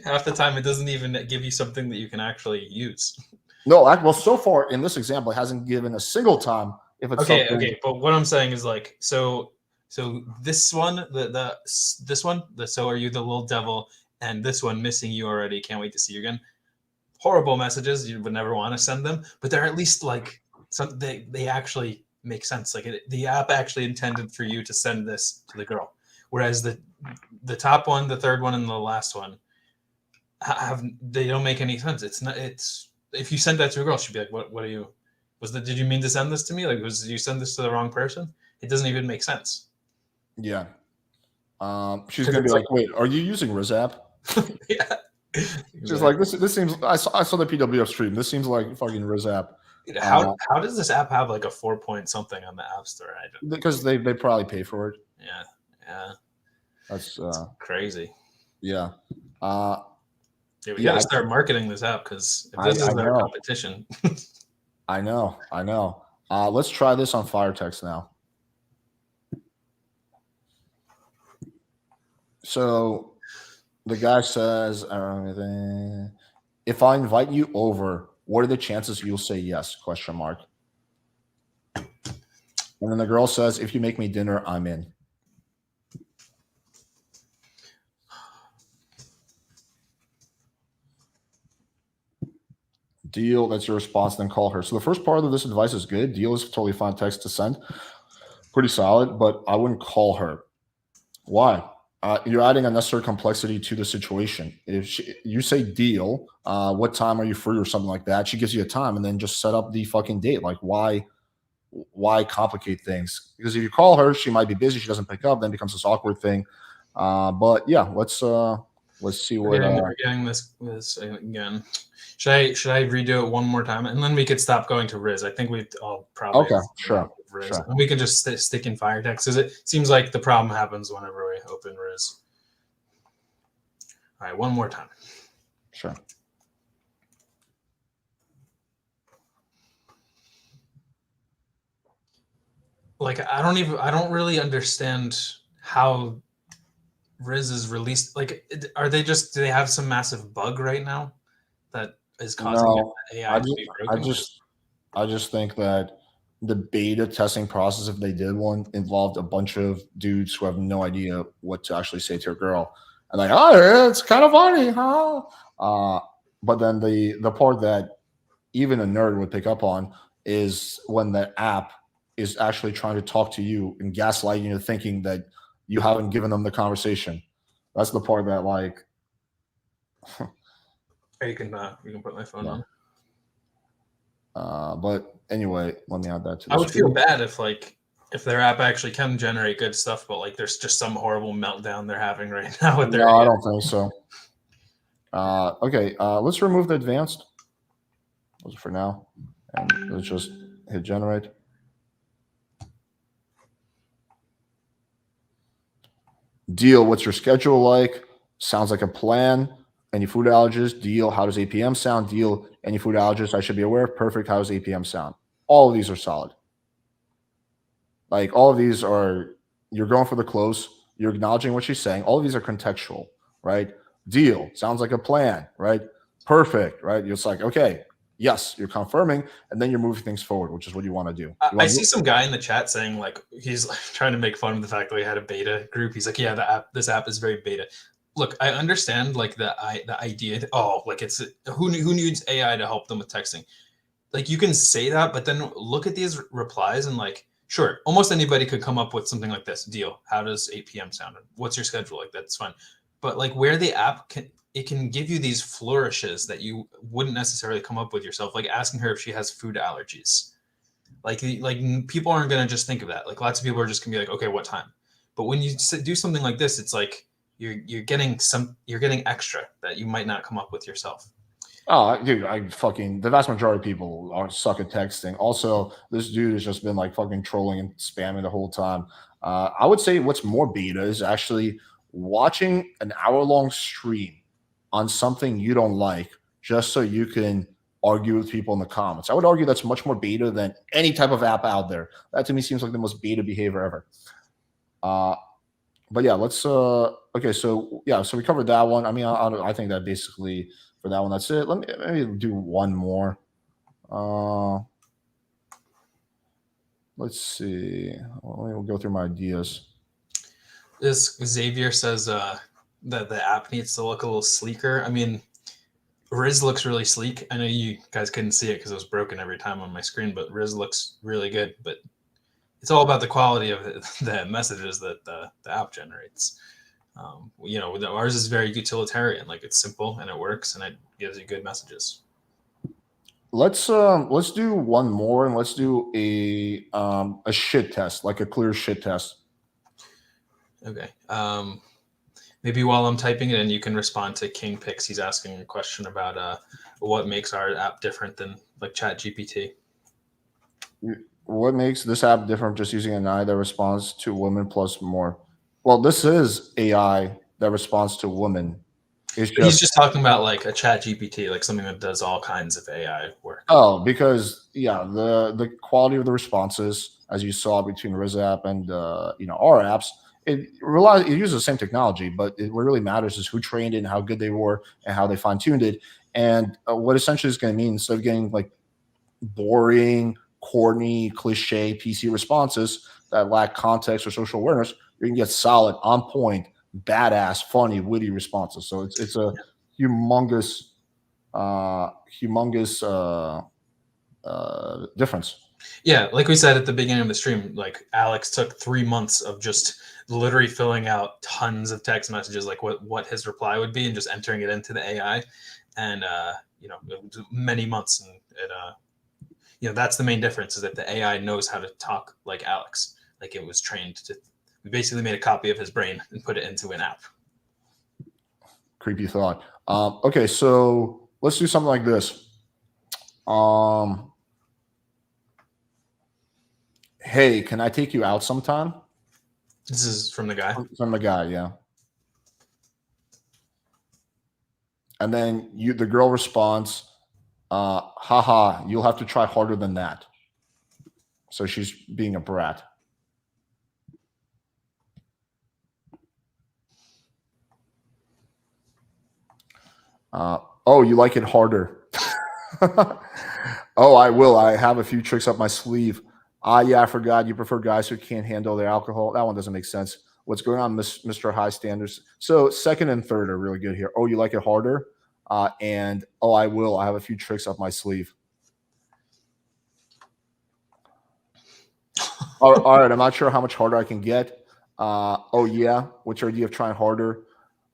Half the time, it doesn't even give you something that you can actually use. No, well, so far in this example, it hasn't given a single time if it's okay. But what I'm saying is like, so this one, so are you the little devil, and this one, missing you already, can't wait to see you again. Horrible messages, you would never want to send them, but they're at least like they actually make sense. Like the app actually intended for you to send this to the girl, whereas the top one, the third one, and the last one they don't make any sense. It's if you send that to a girl, she'd be like, what are you? Did you mean to send this to me? Like, did you send this to the wrong person? It doesn't even make sense. Yeah. She's gonna be like, wait, are you using Rizz app? Yeah. Just like this seems. I saw the PWF stream. This seems like fucking Rizz app. How does this app have like a 4 point something on the App Store? Because they probably pay for it. Yeah. That's crazy. Yeah. We gotta start marketing this app because if this isn't our competition. I know. Let's try this on FireTexts now. So the guy says, if I invite you over, what are the chances you'll say yes? ? And then the girl says, if you make me dinner, I'm in. Deal, that's your response, then call her. So the first part of this advice is good. Deal is totally fine text to send. Pretty solid, but I wouldn't call her. Why? You're adding unnecessary complexity to the situation. If you say deal, what time are you free or something like that, she gives you a time and then just set up the fucking date. Like why complicate things? Because if you call her, she might be busy, she doesn't pick up, then it becomes this awkward thing. But yeah, let's see what we're getting this again. Should I redo it one more time and then we could stop going to Rizz? I think we've all probably sure. And we can just stick in FireTexts because it seems like the problem happens whenever we open Rizz. All right, one more time. Sure. Like I don't really understand how Rizz is released. Like, do they have some massive bug right now that is causing AI to be broken? I just think that the beta testing process, if they did one, involved a bunch of dudes who have no idea what to actually say to a girl. And like, oh, it's kind of funny, huh? But then the part that even a nerd would pick up on is when the app is actually trying to talk to you and gaslight you into thinking that you haven't given them the conversation. That's the part that like. You can put my phone on. But anyway, let me add that to. I would feel bad if their app actually can generate good stuff, but like there's just some horrible meltdown they're having right now with their. No, I don't think so. Okay, let's remove the advanced. Those are for now, and let's just hit generate. Deal, what's your schedule like? Sounds like a plan. Any food allergies? Deal, how does 8 p.m. sound? Deal, any food allergies I should be aware of? Perfect, how does 8 p.m. sound? All of these are solid. Like all of these are, you're going for the close, you're acknowledging what she's saying. All of these are contextual, right? Deal, sounds like a plan, right? Perfect, right? You're just like, okay, yes, you're confirming, and then you're moving things forward, which is what you want to do. You I want to see some guy in the chat saying like he's like, trying to make fun of the fact that we had a beta group. He's like, yeah, this app is very beta. Look, I understand like the idea. Oh, like it's who needs AI to help them with texting? Like you can say that, but then look at these replies and like, sure, almost anybody could come up with something like this. Deal. How does 8 p.m. sound? What's your schedule? Like that's fine. But like where the app can give you these flourishes that you wouldn't necessarily come up with yourself, like asking her if she has food allergies. Like people aren't gonna just think of that. Like lots of people are just gonna be like, okay, what time? But when you do something like this, it's like you're getting extra that you might not come up with yourself. Oh, dude, I fucking the vast majority of people are suck at texting. Also, this dude has just been like fucking trolling and spamming the whole time. I would say what's more beta is actually watching an hour-long stream on something you don't like just so you can argue with people in the comments. I would argue that's much more beta than any type of app out there. That to me seems like the most beta behavior ever. But yeah, let's okay, so yeah, so we covered that one. I mean, I think that basically for that one, that's it. Let me maybe do one more. Uh, let's see. We'll go through my ideas. This Xavier says that the app needs to look a little sleeker. I mean, Rizz looks really sleek. I know you guys couldn't see it because it was broken every time on my screen, but Rizz looks really good. But it's all about the quality of the messages that the app generates. You know, ours is very utilitarian. Like it's simple and it works and it gives you good messages. Let's do one more and let's do a shit test, like a clear shit test. Okay. Maybe while I'm typing it in, you can respond to King Pix. He's asking a question about what makes our app different than like Chat GPT. What makes this app different? Just using an AI that responds to women plus more. Well, this is AI that responds to women. It's He's just just talking about like a Chat GPT, like something that does all kinds of AI work. oh, because yeah, the quality of the responses, as you saw between Rizz app and our apps, it uses the same technology, but what really matters is who trained it and how good they were and how they fine tuned it. And what essentially is going to mean instead of getting like boring, corny, cliche PC responses that lack context or social awareness, you can get solid, on point, badass, funny, witty responses. So it's a humongous difference. Yeah, like we said at the beginning of the stream, like Alex took 3 months of just literally filling out tons of text messages, like what his reply would be, and just entering it into the AI, and you know, many months, and it you know, that's the main difference is that the AI knows how to talk like Alex, like it was trained to. We basically made a copy of his brain and put it into an app. Creepy thought. Okay, so let's do something like this. Hey, can I take you out sometime? This is from the guy. From the guy, yeah. And then the girl responds, haha, you'll have to try harder than that. So she's being a brat. Oh, you like it harder. Oh, I will. I have a few tricks up my sleeve. Yeah, I forgot. You prefer guys who can't handle their alcohol. That one doesn't make sense. What's going on, Mr. High Standards? So second and third are really good here. Oh, you like it harder? And oh, I will. I have a few tricks up my sleeve. All right. I'm not sure how much harder I can get. Oh yeah. What's your idea of trying harder?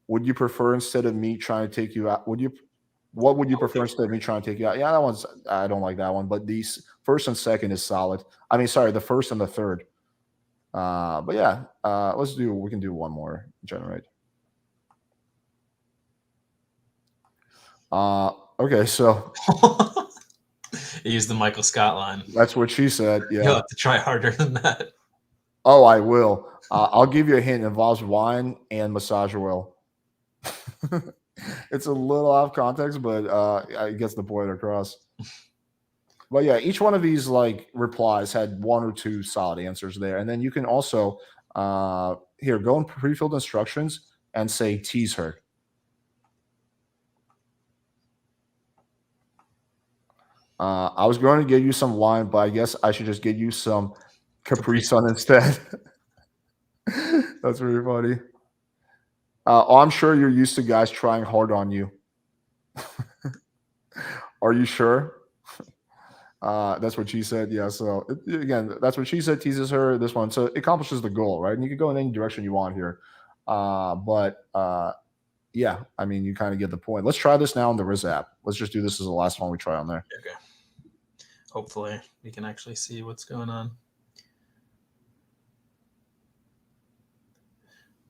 Would you prefer instead of me trying to take you out? What would you prefer instead of me trying to take you out? Yeah, that one's I don't like that one. But these first and second is solid. I mean, sorry, the first and the third. But yeah, we can do one more generate. Okay, so He used the Michael Scott line. that's what she said. Yeah. You'll have to try harder than that. Oh, I will. I'll give you a hint. It involves wine and massage oil. It's a little out of context, but it gets the point across. But yeah, each one of these like replies had one or two solid answers there, and then you can also here go in pre-filled instructions and say tease her. I was going to give you some wine, but I guess I should just give you some Capri Sun instead. That's really funny. Oh, I'm sure you're used to guys trying hard on you. Are you sure? That's what she said. Yeah. So again, that's what she said. Teases her. This one, so it accomplishes the goal, right? And you can go in any direction you want here. But yeah, I mean, you kind of get the point. Let's try this now on the Rizz app. Let's just do this as the last one we try on there. Okay. Hopefully, we can actually see what's going on.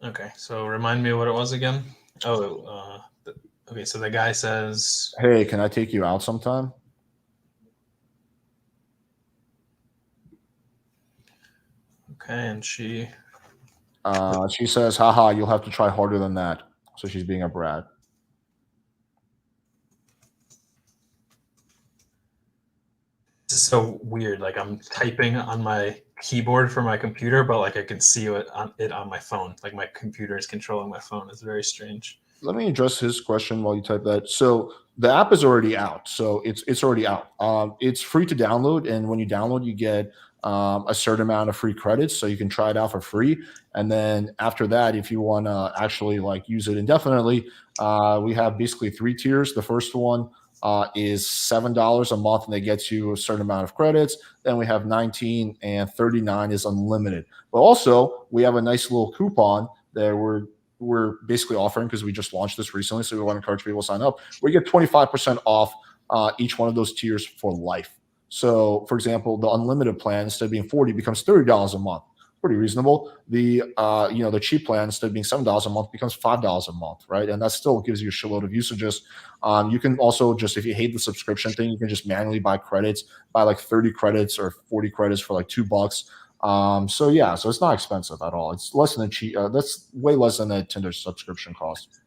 Okay, so remind me what it was again. Oh, okay. So the guy says, "Hey, can I take you out sometime?" Okay, and she says, "Haha, you'll have to try harder than that." So she's being a brat. This is so weird. Like I'm typing on my keyboard for my computer, but like I can see it on my phone. Like my computer is controlling my phone. It's very strange. Let me address his question while you type that. So the app is already out. So it's already out. It's free to download, and when you download, you get a certain amount of free credits, so you can try it out for free. And then after that, if you want to actually like use it indefinitely, we have basically three tiers. The first one is $7 a month, and they get you a certain amount of credits. Then we have 19 and 39 is unlimited. But also we have a nice little coupon that we're basically offering because we just launched this recently. So we want to encourage people to sign up. We get 25% off each one of those tiers for life. So, for example, the unlimited plan, instead of being $40, becomes $30 a month. Pretty reasonable. The the cheap plan, instead of being $7 a month, becomes $5 a month, right? And that still gives you a shitload of usages. You can also just, if you hate the subscription thing, you can just manually buy credits, buy like 30 credits or 40 credits for like $2. So yeah, so it's not expensive at all. It's less than a cheap. That's way less than a Tinder subscription cost.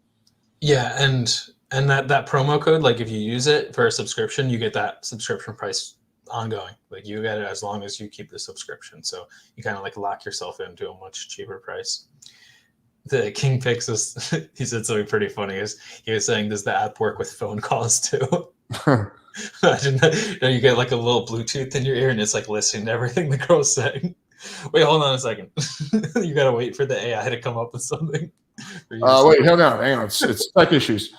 Yeah, and that promo code, like if you use it for a subscription, you get that subscription price ongoing. Like you get it as long as you keep the subscription. So you kind of like lock yourself into a much cheaper price. The King Picks is he said something pretty funny. He was saying, does the app work with phone calls too? Imagine that, you get like a little Bluetooth in your ear and it's like listening to everything the girl's saying. Wait, hold on a second. You gotta wait for the AI to come up with something. Wait, hang on. It's tech issues.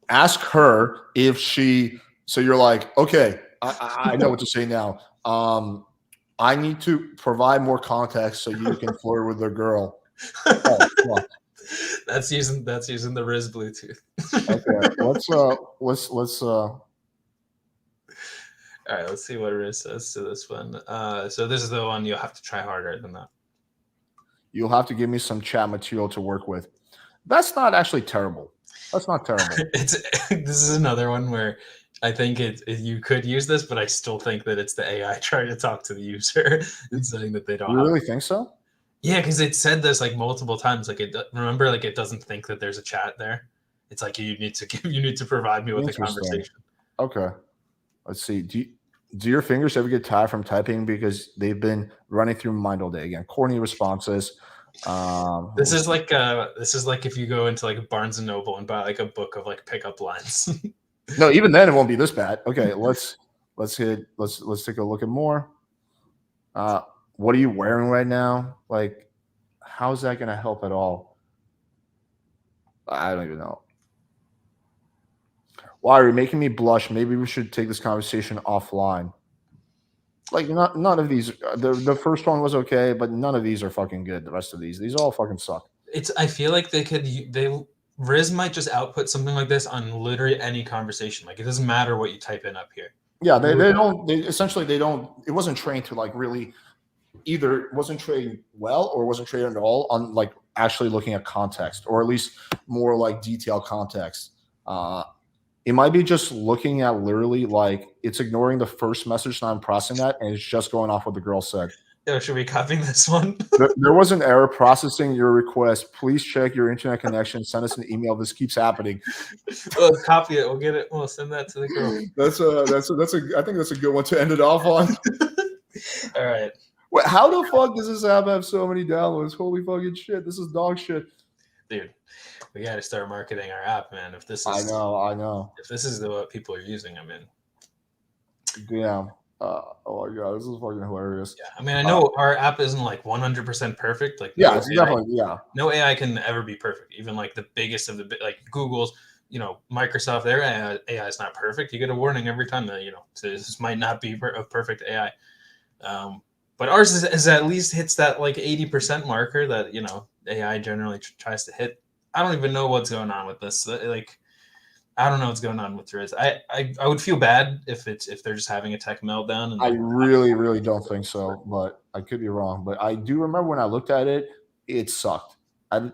Ask her if she. So you're like, okay, I know what to say now. I need to provide more context so you can flirt with the girl. Oh, fuck. That's using the Rizz Bluetooth. Okay, let's. All right, let's see what Rizz says to this one. So this is the one you'll have to try harder than that. You'll have to give me some chat material to work with. That's not actually terrible. That's not terrible. This is another one where I think you could use this, but I still think that it's the AI trying to talk to the user and saying that they don't. You really think so? Yeah, because it said this like multiple times. Like remember, like it doesn't think that there's a chat there. It's like you need to provide me with a conversation. Okay, let's see. Do your fingers ever get tired from typing because they've been running through my mind all day? Again, corny responses. This is like if you go into like Barnes and Noble and buy like a book of like pickup lines. No, even then it won't be this bad. Okay, let's take a look at more. What are you wearing right now? Like, how's that going to help at all? I don't even know. Why are you making me blush? Maybe we should take this conversation offline. Like, none of these. The first one was okay, but none of these are fucking good. The rest of these all fucking suck. I feel like Rizz might just output something like this on literally any conversation. Like it doesn't matter what you type in up here. Yeah, they don't. They don't. It wasn't trained to like really. Either it wasn't trained well or wasn't trained at all on like actually looking at context, or at least more like detailed context. It might be just looking at literally like it's ignoring the first message, not processing that, and it's just going off what the girl said. Yo, should we copy this one? There was an error processing your request. Please check your internet connection. Send us an email. This keeps happening. Let's copy it. We'll get it. We'll send that to the girl. I think that's a good one to end it off on. All right. Wait, how the fuck does this app have so many downloads? Holy fucking shit! This is dog shit. Dude, we got to start marketing our app, man. If this is, I know. If this is what people are using, I'm in. Damn. Oh my god, this is fucking hilarious. Yeah, I mean, I know our app isn't like 100% perfect. Like, yeah, it's definitely no AI can ever be perfect. Even like the biggest of the like Google's, Microsoft, their AI is not perfect. You get a warning every time that this might not be a perfect AI. But ours is at least hits that like 80% marker that AI generally tries to hit. I don't even know what's going on with this. Like, I don't know what's going on with Rizz. I would feel bad if they're just having a tech meltdown. And I really don't think so, but I could be wrong. But I do remember when I looked at it, it sucked. I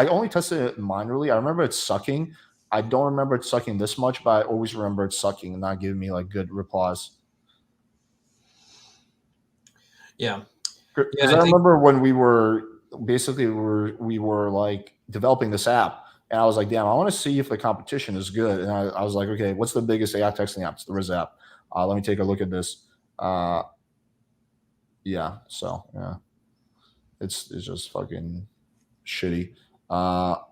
only tested it minorly. I remember it sucking. I don't remember it sucking this much, but I always remember it sucking and not giving me like good replies. Yeah. Because I remember when we were like developing this app. And I was like, damn, I want to see if the competition is good. And I was like, okay, what's the biggest AI texting app? It's the Rizz app. Let me take a look at this. Yeah, so yeah, it's just fucking shitty. But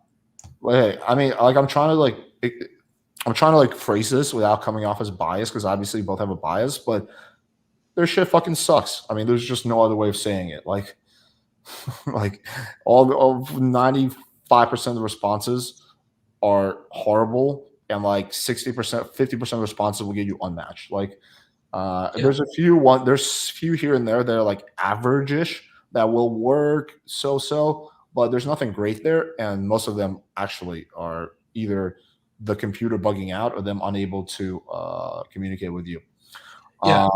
hey, I mean, like I'm trying to phrase this without coming off as biased because obviously both have a bias, but their shit fucking sucks. I mean, there's just no other way of saying it. Like, like all 95% of the responses are horrible, and like 60%, 50% of responses will get you unmatched. Like, there's few here and there that are like average-ish that will work so, but there's nothing great there, and most of them actually are either the computer bugging out or them unable to communicate with you. Yeah.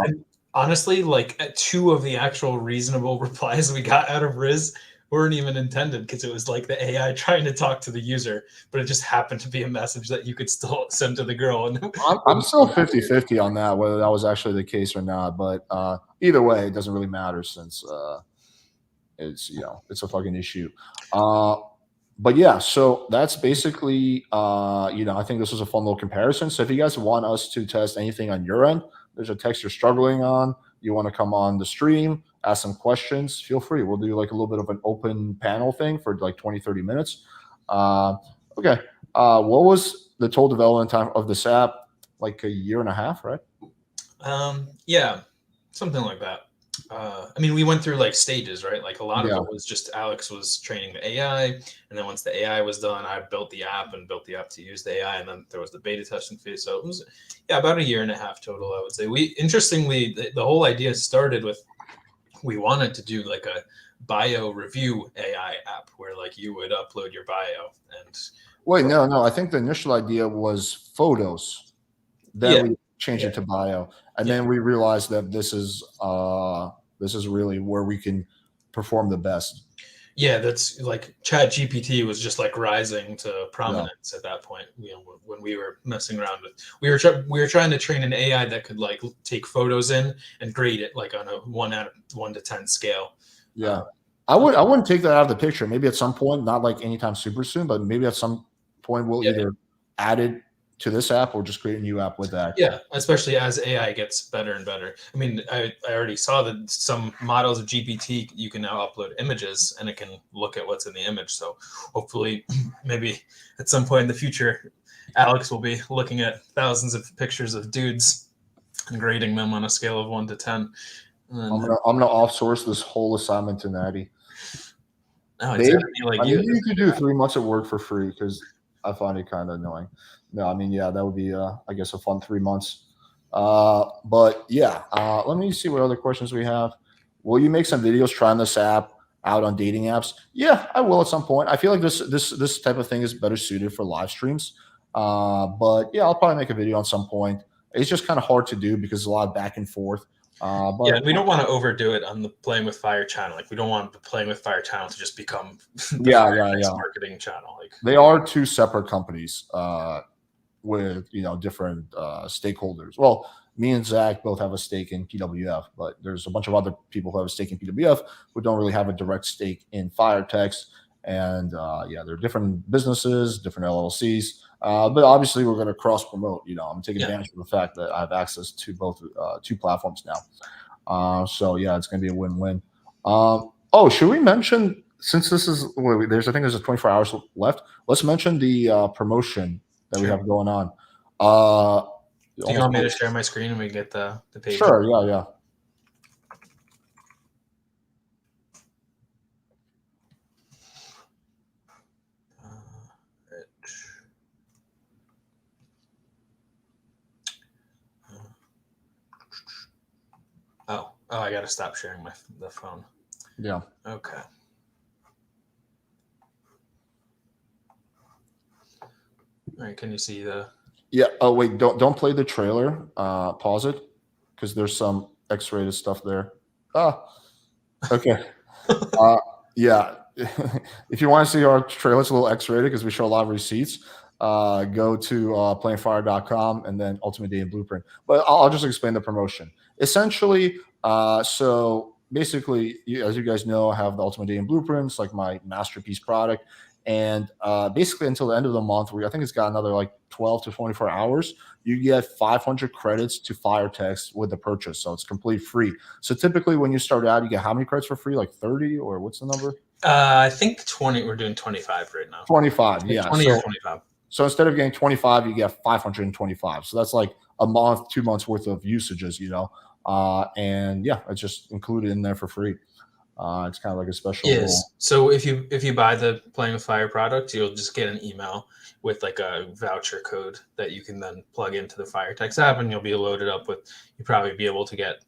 Honestly, like 2 of the actual reasonable replies we got out of Rizz weren't even intended because it was like the AI trying to talk to the user, but it just happened to be a message that you could still send to the girl. And I'm still 50-50 on that, whether that was actually the case or not. But either way, it doesn't really matter since it's it's a fucking issue. But yeah, so that's basically I think this was a fun little comparison. So if you guys want us to test anything on your end, there's a text you're struggling on, you want to come on the stream, ask some questions, feel free. We'll do like a little bit of an open panel thing for like 20-30 minutes. Okay. What was the total development time of this app? Like a year and a half, right? Yeah, something like that. I mean, we went through like stages, right? Like a lot of it was just Alex was training the AI, and then once the AI was done, I built the app to use the AI, and then there was the beta testing phase. So it was, about a year and a half total, I would say. Interestingly, the whole idea started with we wanted to do like a bio review AI app where like you would upload your bio and. Wait, no. I think the initial idea was photos. Then we changed it to bio, and then we realized that this is really where we can perform the best. Yeah, that's like ChatGPT was just like rising to prominence at that point. When we were messing around with, we were trying to train an AI that could like take photos in and grade it like on a 1 to 10 scale. Yeah, I wouldn't take that out of the picture. Maybe at some point, not like anytime super soon, but maybe at some point we'll either add it to this app or just create a new app with that. Yeah, especially as AI gets better and better. I mean, I already saw that some models of GPT, you can now upload images and it can look at what's in the image. So hopefully maybe at some point in the future, Alex will be looking at thousands of pictures of dudes and grading them on a scale of 1 to 10. I'm gonna offsource this whole assignment to Natty. No, exactly. Like you could do 3 months of work for free because I find it kind of annoying. No, I mean, that would be, I guess, a fun 3 months. But yeah, let me see what other questions we have. Will you make some videos trying this app out on dating apps? Yeah, I will at some point. I feel like this type of thing is better suited for live streams. But yeah, I'll probably make a video on some point. It's just kind of hard to do because there's a lot of back and forth. But we don't want to overdo it on the Playing with Fire channel. Like we don't want the Playing with Fire channel to just become the marketing channel. Like they are 2 separate companies. with different stakeholders. Well, me and Zach both have a stake in PWF, but there's a bunch of other people who have a stake in PWF who don't really have a direct stake in FireTexts. And yeah, they're different businesses, different LLCs. But obviously, we're going to cross promote. I'm taking advantage of the fact that I have access to both two platforms now. So yeah, it's going to be a win-win. Oh, should we mention, since this is I think there's 24 hours left. Let's mention the promotion that we have going on. Do you want me to share my screen and we get the page? Sure. Yeah. Oh, I got to stop sharing the phone. Yeah. Okay. All right. Can you see the? Yeah. Oh wait, don't play the trailer. Pause it, because there's some X-rated stuff there. Okay. Yeah. If you want to see our trailer, it's a little X-rated because we show a lot of receipts. Go to playingfire.com and then Ultimate Dating Blueprint. But I'll just explain the promotion. Essentially, so basically, as you guys know, I have the Ultimate Dating Blueprints, like my masterpiece product. And basically, until the end of the month, I think it's got another like 12 to 24 hours, you get 500 credits to FireText with the purchase. So it's completely free. So typically, when you start out, you get how many credits for free? Like 30, or what's the number? I think 20. We're doing 25 right now. 25, yeah. 20 or 25. So instead of getting 25, you get 525. So that's like a month, 2 months worth of usages, and yeah, it's just included in there for free. It's kind of like a special. Yes. So if you buy the Playing with Fire product, you'll just get an email with like a voucher code that you can then plug into the FireText app, and you'll be loaded up with. You probably be able to get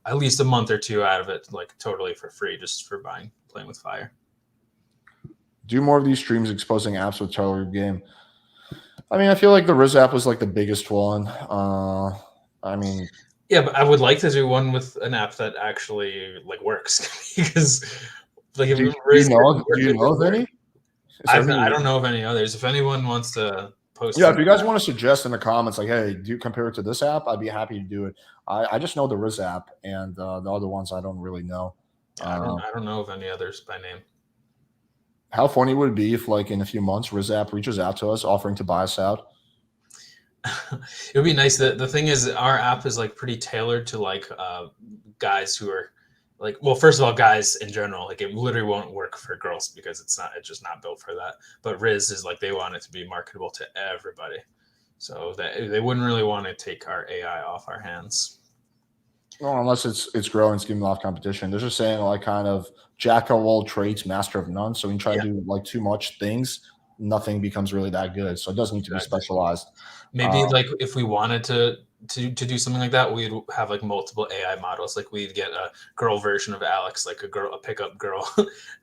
at least a month or two out of it, like totally for free, just for buying Playing with Fire. Do more of these streams exposing apps with targeted game. I mean, I feel like the Rizz app was like the biggest one. I mean. Yeah, but I would like to do one with an app that actually like works because like if do you know of any? I don't know of any others. If anyone wants to post, if you guys want to suggest in the comments, like, hey, do you compare it to this app? I'd be happy to do it. I just know the Rizz app, and the other ones I don't really know. I don't know of any others by name. How funny would it be if, like, in a few months, Rizz app reaches out to us offering to buy us out? It would be nice. The thing is, our app is like pretty tailored to like guys who are like, well, first of all, guys in general, like it literally won't work for girls because it's just not built for that. But Rizz is like, they want it to be marketable to everybody, so that they wouldn't really want to take our AI off our hands. Well, unless it's growing, it's giving off competition. They're just saying like kind of jack of all trades, master of none. So when you try to do like too much things, nothing becomes really that good. So it doesn't need to be specialized. Maybe like if we wanted to do something like that, we'd have like multiple AI models. Like we'd get a girl version of Alex, like a pickup girl,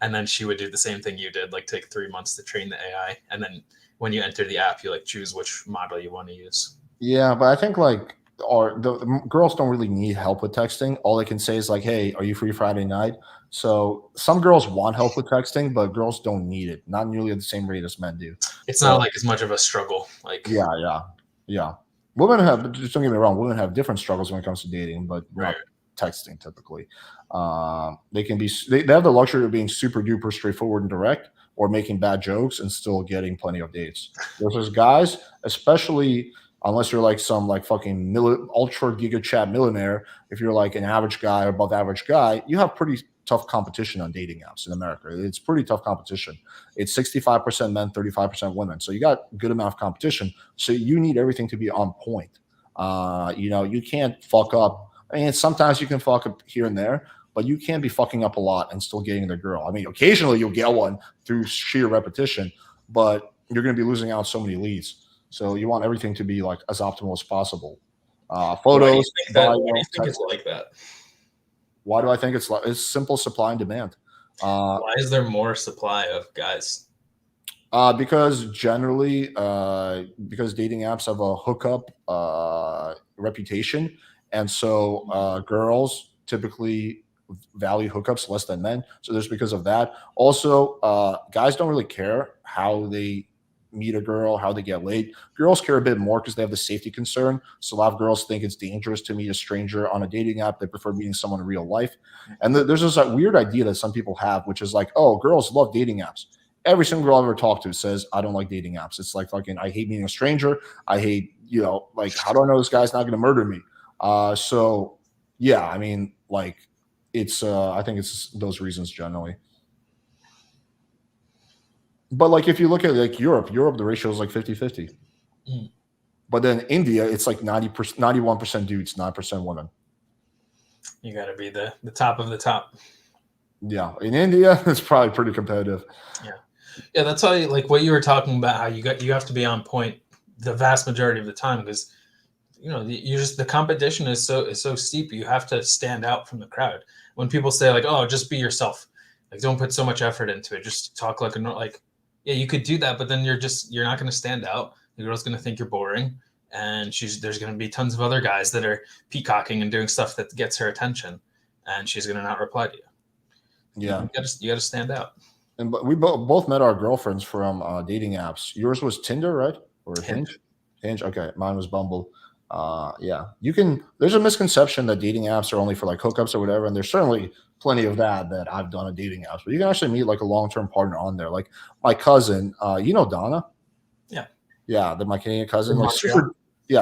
and then she would do the same thing you did, like take 3 months to train the AI, and then when you enter the app, you like choose which model you want to use. Yeah, but I think like the girls don't really need help with texting. All they can say is like, hey, are you free Friday night? So some girls want help with texting, but girls don't need it. Not nearly at the same rate as men do. It's not like as much of a struggle. Like yeah. Women have, just don't get me wrong, women have different struggles when it comes to dating, but not texting typically. They can be they have the luxury of being super duper straightforward and direct, or making bad jokes and still getting plenty of dates. Versus guys, especially unless you're like some like fucking ultra giga chat millionaire, if you're like an average guy or above average guy, you have pretty tough competition on dating apps in America. It's pretty tough competition. It's 65% men, 35% women. So you got a good amount of competition. So you need everything to be on point. You can't fuck up. I mean, sometimes you can fuck up here and there, but you can't be fucking up a lot and still getting the girl. I mean, occasionally you'll get one through sheer repetition, but you're going to be losing out so many leads. So you want everything to be like as optimal as possible. Photos. Why do you think it's like that? Why do I think it's simple supply and demand? Why is there more supply of guys? Because generally, because dating apps have a hookup reputation, and so girls typically value hookups less than men. So there's because of that. Also, guys don't really care how they meet a girl, how they get laid. Girls care a bit more because they have the safety concern. So a lot of girls think it's dangerous to meet a stranger on a dating app. They prefer meeting someone in real life. And there's this weird idea that some people have, which is like, oh, girls love dating apps. Every single girl I've ever talked to says, I don't like dating apps. It's like fucking, I hate meeting a stranger. I hate, like, how do I know this guy's not going to murder me? So yeah, I mean, like, it's, I think it's those reasons generally. But like, if you look at like Europe, the ratio is like 50-50. But then India, it's like 90%, 91% dudes, 9% women. You got to be the top of the top. Yeah. In India, it's probably pretty competitive. Yeah, that's how like what you were talking about, how you have to be on point the vast majority of the time, because the competition is so steep. You have to stand out from the crowd. When people say like, oh, just be yourself, like don't put so much effort into it, just talk yeah, you could do that, but then you're not going to stand out. The girl's going to think you're boring, and there's going to be tons of other guys that are peacocking and doing stuff that gets her attention, and she's going to not reply to you. Yeah, you got to stand out. And we both met our girlfriends from dating apps. Yours was Tinder, right? Or Hinge? Hinge. Okay, mine was Bumble. Yeah, there's a misconception that dating apps are only for like hookups or whatever, and there's certainly plenty of that I've done on dating apps. But you can actually meet like a long-term partner on there. Like my cousin, Donna. Yeah, my Canadian cousin, like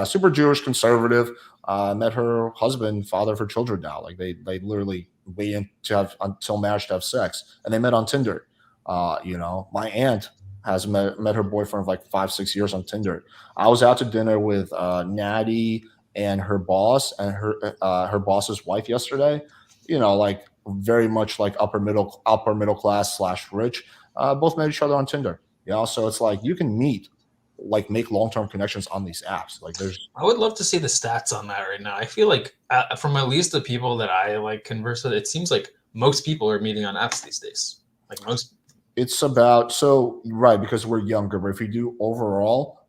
super Jewish conservative. Met her husband, father of her children now. Like they literally wait until marriage to have sex, and they met on Tinder. My aunt has met her boyfriend of like 5-6 years on Tinder. I was out to dinner with Natty and her boss and her boss's wife yesterday. Like very much like upper middle class / rich. Both met each other on Tinder. So it's like you can make long-term connections on these apps. Like I would love to see the stats on that right now. I feel like from at least the people that I like converse with, it seems like most people are meeting on apps these days. Like most. It's about right, because we're younger, but if you do overall,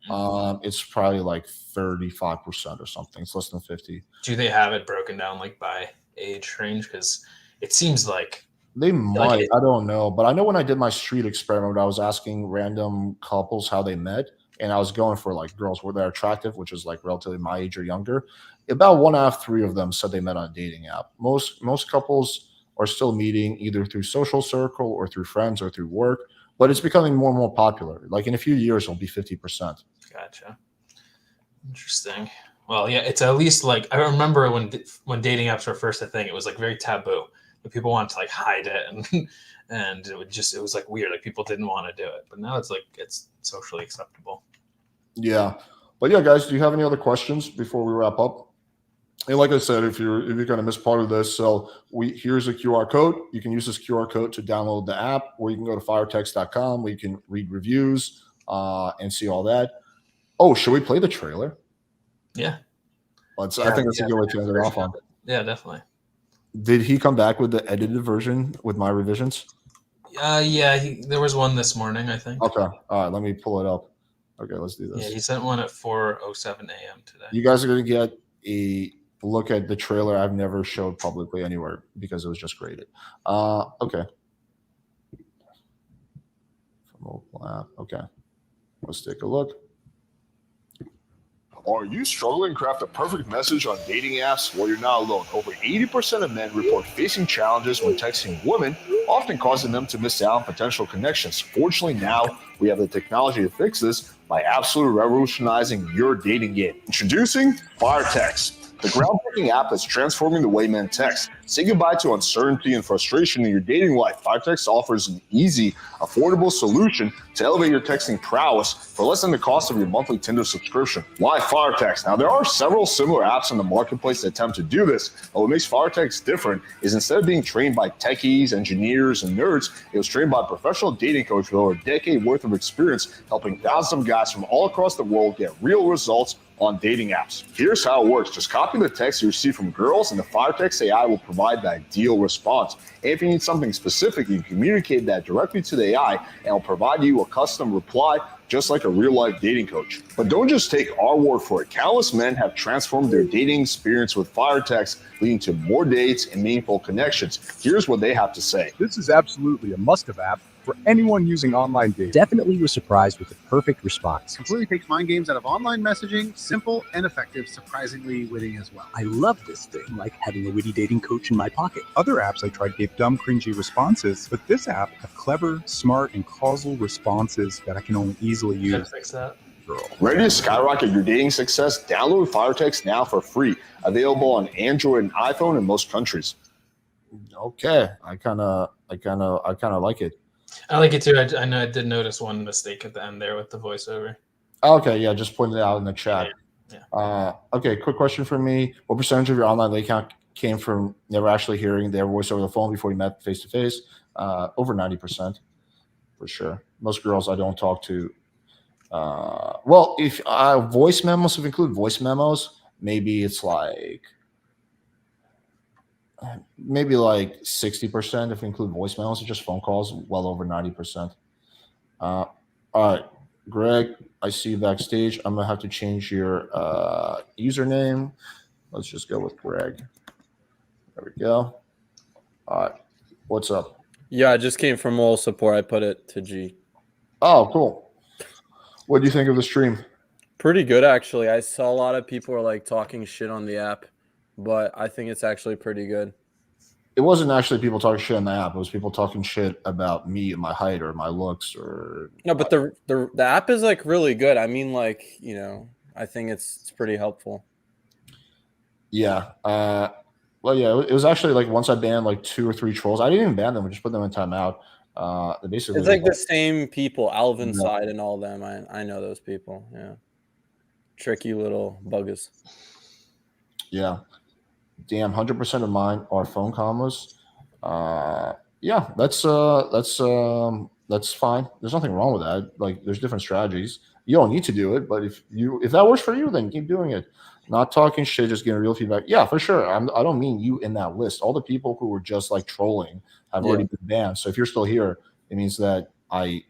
it's probably like 35% or something. It's less than 50. Do they have it broken down like by age range? Because it seems like they might. I don't know, but I know when I did my street experiment, I was asking random couples how they met, and I was going for like girls were they attractive, which is like relatively my age or younger. About 1 out of 3 of them said they met on a dating app. Most couples are still meeting either through social circle or through friends or through work, but it's becoming more and more popular. Like in a few years, it'll be 50%. Gotcha. Interesting. Well, yeah, it's at least like I remember when dating apps were first a thing, it was like very taboo. But people wanted to like hide it, and it was like weird. Like people didn't want to do it, but now it's like it's socially acceptable. Yeah, but yeah, guys, do you have any other questions before we wrap up? And like I said, if you're going to miss part of this, so here's a QR code. You can use this QR code to download the app, or you can go to FireTexts.com where you can read reviews and see all that. Oh, should we play the trailer? Yeah. I think that's a good way to end it off on. Yeah, definitely. Did he come back with the edited version with my revisions? Yeah, there was one this morning, I think. Okay. All right, let me pull it up. Okay, let's do this. Yeah, he sent one at 4:07 a.m. today. You guys are going to get a look at the trailer I've never showed publicly anywhere because it was just graded. Okay. Okay. Let's take a look. Are you struggling to craft a perfect message on dating apps? Well, you're not alone. Over 80% of men report facing challenges when texting women, often causing them to miss out on potential connections. Fortunately, now we have the technology to fix this by absolutely revolutionizing your dating game. Introducing FireTexts, the groundbreaking app that's transforming the way men text. Say goodbye to uncertainty and frustration in your dating life. FireTexts offers an easy, affordable solution to elevate your texting prowess for less than the cost of your monthly Tinder subscription. Why FireTexts? Now, there are several similar apps in the marketplace that attempt to do this, but what makes FireTexts different is instead of being trained by techies, engineers, and nerds, it was trained by a professional dating coach with over a decade worth of experience helping thousands of guys from all across the world get real results on dating apps. Here's how it works. Just copy the text you receive from girls, and the FireTexts AI will provide the ideal response. And if you need something specific, you can communicate that directly to the AI, and it'll provide you a custom reply just like a real-life dating coach. But don't just take our word for it. Countless men have transformed their dating experience with FireTexts, leading to more dates and meaningful connections. Here's what they have to say. This is absolutely a must-have app for anyone using online dating. Definitely was surprised with the perfect response. Completely takes mind games out of online messaging, simple and effective, surprisingly witty as well. I love this thing, like having a witty dating coach in my pocket. Other apps I tried gave dumb, cringy responses, but this app has clever, smart, and causal responses that I can only easily use. Fix that. Ready to skyrocket your dating success? Download FireTexts now for free. Available on Android and iPhone in most countries. Okay, I kind of like it. I like it too. I know I did notice one mistake at the end there with the voiceover. Okay, yeah, just pointed it out in the chat. Yeah. Okay, quick question for me. What percentage of your online lead count came from never actually hearing their voice over the phone before you met face-to-face? Over 90%, for sure. Most girls I don't talk to. Well, if voice memos, if you include voice memos, maybe it's like 60% if we include voice memos. It's just phone calls, well over 90%. All right, Greg, I see you backstage. I'm gonna have to change your username. Let's just go with Greg. There we go. All right, what's up? Yeah, I just came from all support. I put it to G. Oh, cool. What do you think of the stream? Pretty good, actually. I saw a lot of people are like talking shit on the app, but I think it's actually pretty good. It wasn't actually people talking shit on the app. It was people talking shit about me and my height or my looks or. No, but the app is like really good. I mean, like, you know, I think it's pretty helpful. Yeah. Well, yeah. It was actually like once I banned like 2 or 3 trolls. I didn't even ban them. We just put them in timeout. Basically, it's like the same people, Alvin Side and all them. I know those people. Yeah. Tricky little buggers. Yeah. Damn, 100% of mine are phone combos. Yeah, that's fine. There's nothing wrong with that. Like, there's different strategies. You don't need to do it, but if that works for you, then keep doing it. Not talking shit, just getting real feedback. Yeah, for sure. I don't mean you in that list. All the people who were just like trolling have already been banned. So if you're still here, it means that I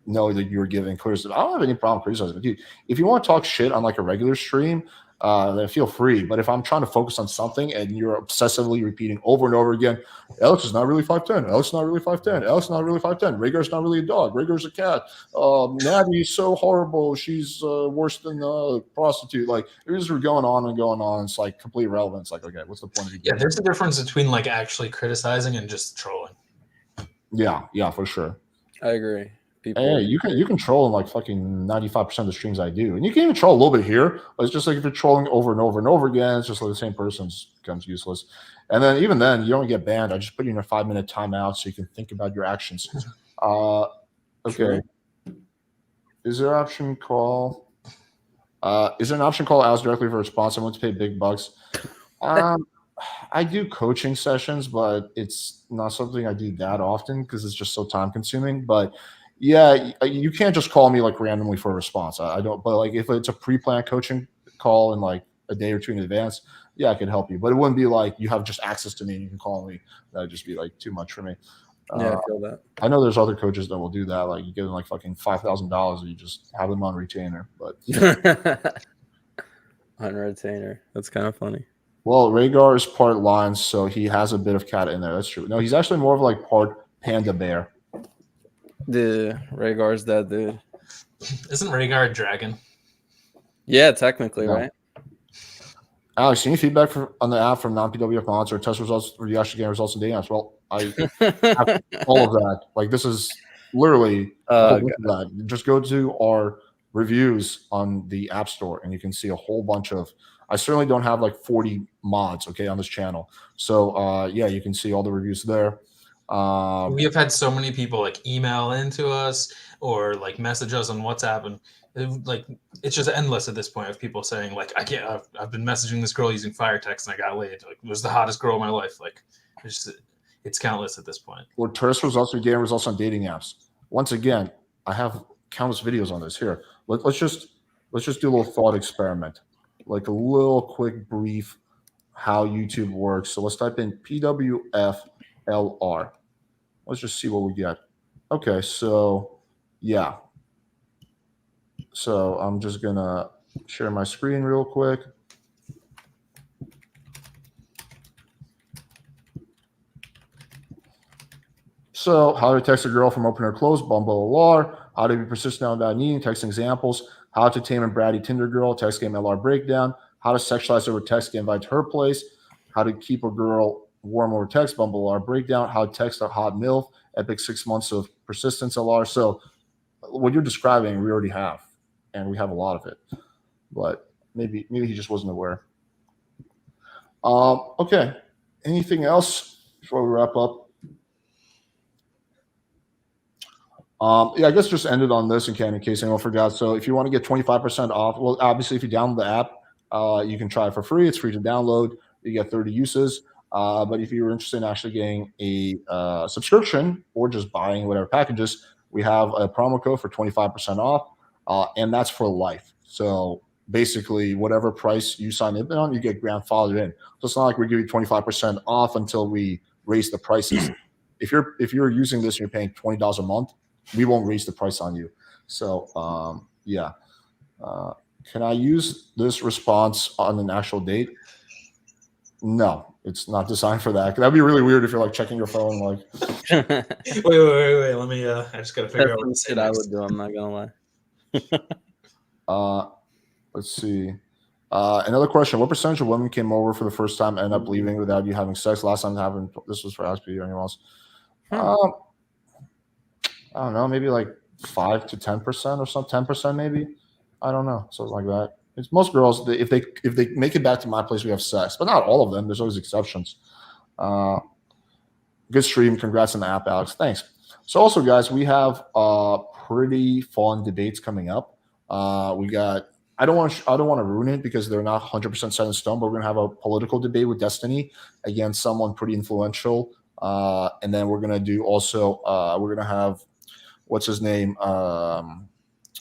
know that you're giving criticism. I don't have any problem criticizing. Dude, if you want to talk shit on like a regular stream, then feel free. But if I'm trying to focus on something and you're obsessively repeating over and over again, Alex is not really 5'10. Alex is not really 5'10. Alex is not really 5'10. Rhaegar's not really a dog. Rhaegar's a cat. Natty's so horrible. She's worse than a prostitute. Like, these are going on and going on. It's like completely irrelevant. It's like, okay, what's the point of you? Yeah, there's a difference between like actually criticizing and just trolling. Yeah, for sure. I agree. Hey, you can troll in like fucking 95% of the streams I do, and you can even troll a little bit here. But it's just like if you're trolling over and over and over again, it's just like the same person becomes useless. And then even then, you don't get banned. I just put you in a 5-minute timeout so you can think about your actions. Okay. Is there an option call? Is there an option call ask directly for a response? I want to pay big bucks. I do coaching sessions, but it's not something I do that often because it's just so time consuming. But yeah, you can't just call me like randomly for a response. I don't, but like if it's a pre-planned coaching call in like a day or 2 in advance, yeah, I can help you. But it wouldn't be like you have just access to me and you can call me. That'd just be like too much for me. Yeah, I feel that. I know there's other coaches that will do that. Like you give them like fucking $5,000 and you just have them on retainer. But on retainer, that's kind of funny. Well, Rhaegar is part lion, so he has a bit of cat in there. That's true. No, he's actually more of like part panda bear. The Rhaegar's that dude. Isn't Rhaegar a dragon? Yeah, technically, right? Alex, any feedback on the app from non-PWF mods or test results where you actually get results in dating apps? Well, I have all of that. Like this is literally that. Just go to our reviews on the App Store and you can see a whole bunch of. I certainly don't have like 40 mods, okay, on this channel. So yeah, you can see all the reviews there. We have had so many people like email into us or like message us on WhatsApp, and it's just endless at this point of people saying like, I've been messaging this girl using FireTexts and I got laid. Like, it was the hottest girl of my life. Like, it's countless at this point. Or test results or getting results on dating apps. Once again, I have countless videos on this here. Let's just do a little thought experiment, like a little quick brief how YouTube works. So let's type in PWFLR. Let's just see what we get. Okay, so yeah, So I'm just gonna share my screen real quick. So how to text a girl from open or close, Bumble LR, how to be persistent without needing, text examples, how to tame a bratty Tinder girl, text game LR breakdown, how to sexualize over text, get invited to her place, how to keep a girl warm over text, Bumble LR breakdown, how to text a hot MILF, epic 6 months of persistence LR. So what you're describing, we already have, and we have a lot of it, but maybe he just wasn't aware. Okay. Anything else before we wrap up? Yeah, I guess just ended on this in case anyone forgot. So if you want to get 25% off, well, obviously if you download the app, you can try it for free. It's free to download. You get 30 uses. But if you're interested in actually getting a subscription or just buying whatever packages, we have a promo code for 25% off, and that's for life. So basically, whatever price you sign in on, you get grandfathered in. So it's not like we give you 25% off until we raise the prices. If you're using this and you're paying $20 a month, we won't raise the price on you. So yeah. Can I use this response on an actual date? No, it's not designed for that. That'd be really weird if you're like checking your phone. Like, wait. Let me. I just gotta figure out what to say I next. would do. I'm not gonna lie. Let's see. Another question: what percentage of women came over for the first time and end up leaving without you having sex? Last time having this was for Aspie or anyone else. I don't know, maybe like 5 to 10% or something, 10% maybe. I don't know, something like that. It's most girls. If they make it back to my place, we have sex, but not all of them. There's always exceptions. Good stream. Congrats on the app, Alex. Thanks. So also, guys, we have pretty fun debates coming up. We got. I don't want to ruin it because they're not 100% set in stone. But we're gonna have a political debate with Destiny against someone pretty influential, and then we're gonna do also. We're gonna have. What's his name? Like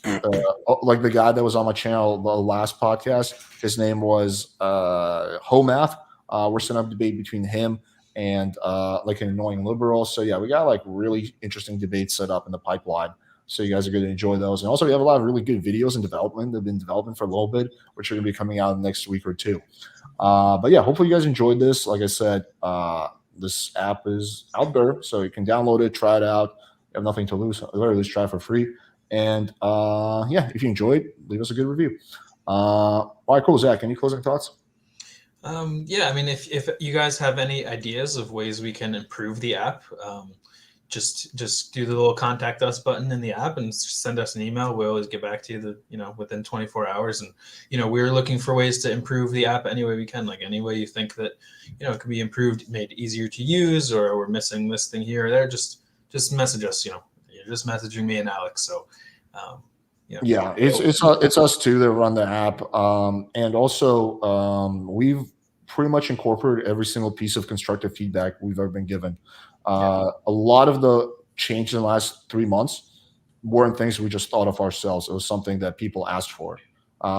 the guy that was on my channel the last podcast. His name was Homath. We're setting up a debate between him and like an annoying liberal. So yeah, we got like really interesting debates set up in the pipeline. So you guys are going to enjoy those. And also we have a lot of really good videos in development. They've been developing for a little bit, which are going to be coming out in the next week or two. But yeah, hopefully you guys enjoyed this. Like I said, this app is out there, so you can download it, try it out. You have nothing to lose. At the very least, try it for free. And yeah, if you enjoyed, leave us a good review. All right, cool. Zach, any closing thoughts? Yeah, I mean, if you guys have any ideas of ways we can improve the app, just do the little contact us button in the app and send us an email. We'll always get back to you, within 24 hours. And, we're looking for ways to improve the app any way we can, like any way you think that, it could be improved, made easier to use, or we're missing this thing here or there. Just message us, you're just messaging me and Alex. So, yeah, it's us too that run the app. And also we've pretty much incorporated every single piece of constructive feedback we've ever been given. A lot of the changes in the last 3 months weren't things we just thought of ourselves. It was something that people asked for.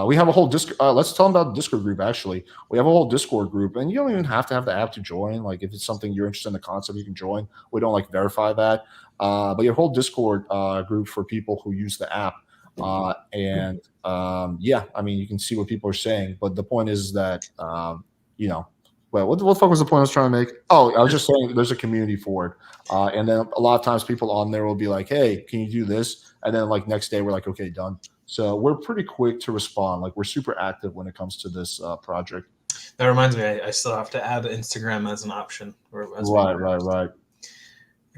We have a whole Discord. Let's tell them about the Discord group. Actually, we have a whole Discord group, and you don't even have to have the app to join. Like, if it's something you're interested in the concept, you can join. We don't verify that, but your whole Discord group for people who use the app. And yeah, I mean, you can see what people are saying. But the point is that well, what the fuck was the point I was trying to make? Oh, I was just saying there's a community for it. And then a lot of times people on there will be like, hey, can you do this? And then next day we're like, okay, done. So we're pretty quick to respond. We're super active when it comes to this project. That reminds me, I still have to add Instagram as an option. Right. I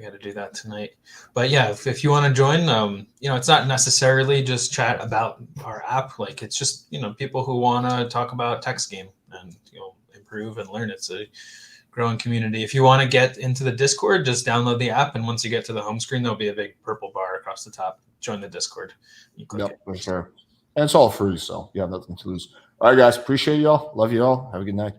got to do that tonight. But yeah, if you want to join, it's not necessarily just chat about our app. It's just, people who want to talk about text game and, improve and learn. It's a growing community. If you want to get into the Discord, just download the app. And once you get to the home screen, there'll be a big purple bar across the top. Join the Discord. Yep, for sure. And it's all free, so you have nothing to lose. All right, guys. Appreciate y'all. Love you all. Have a good night.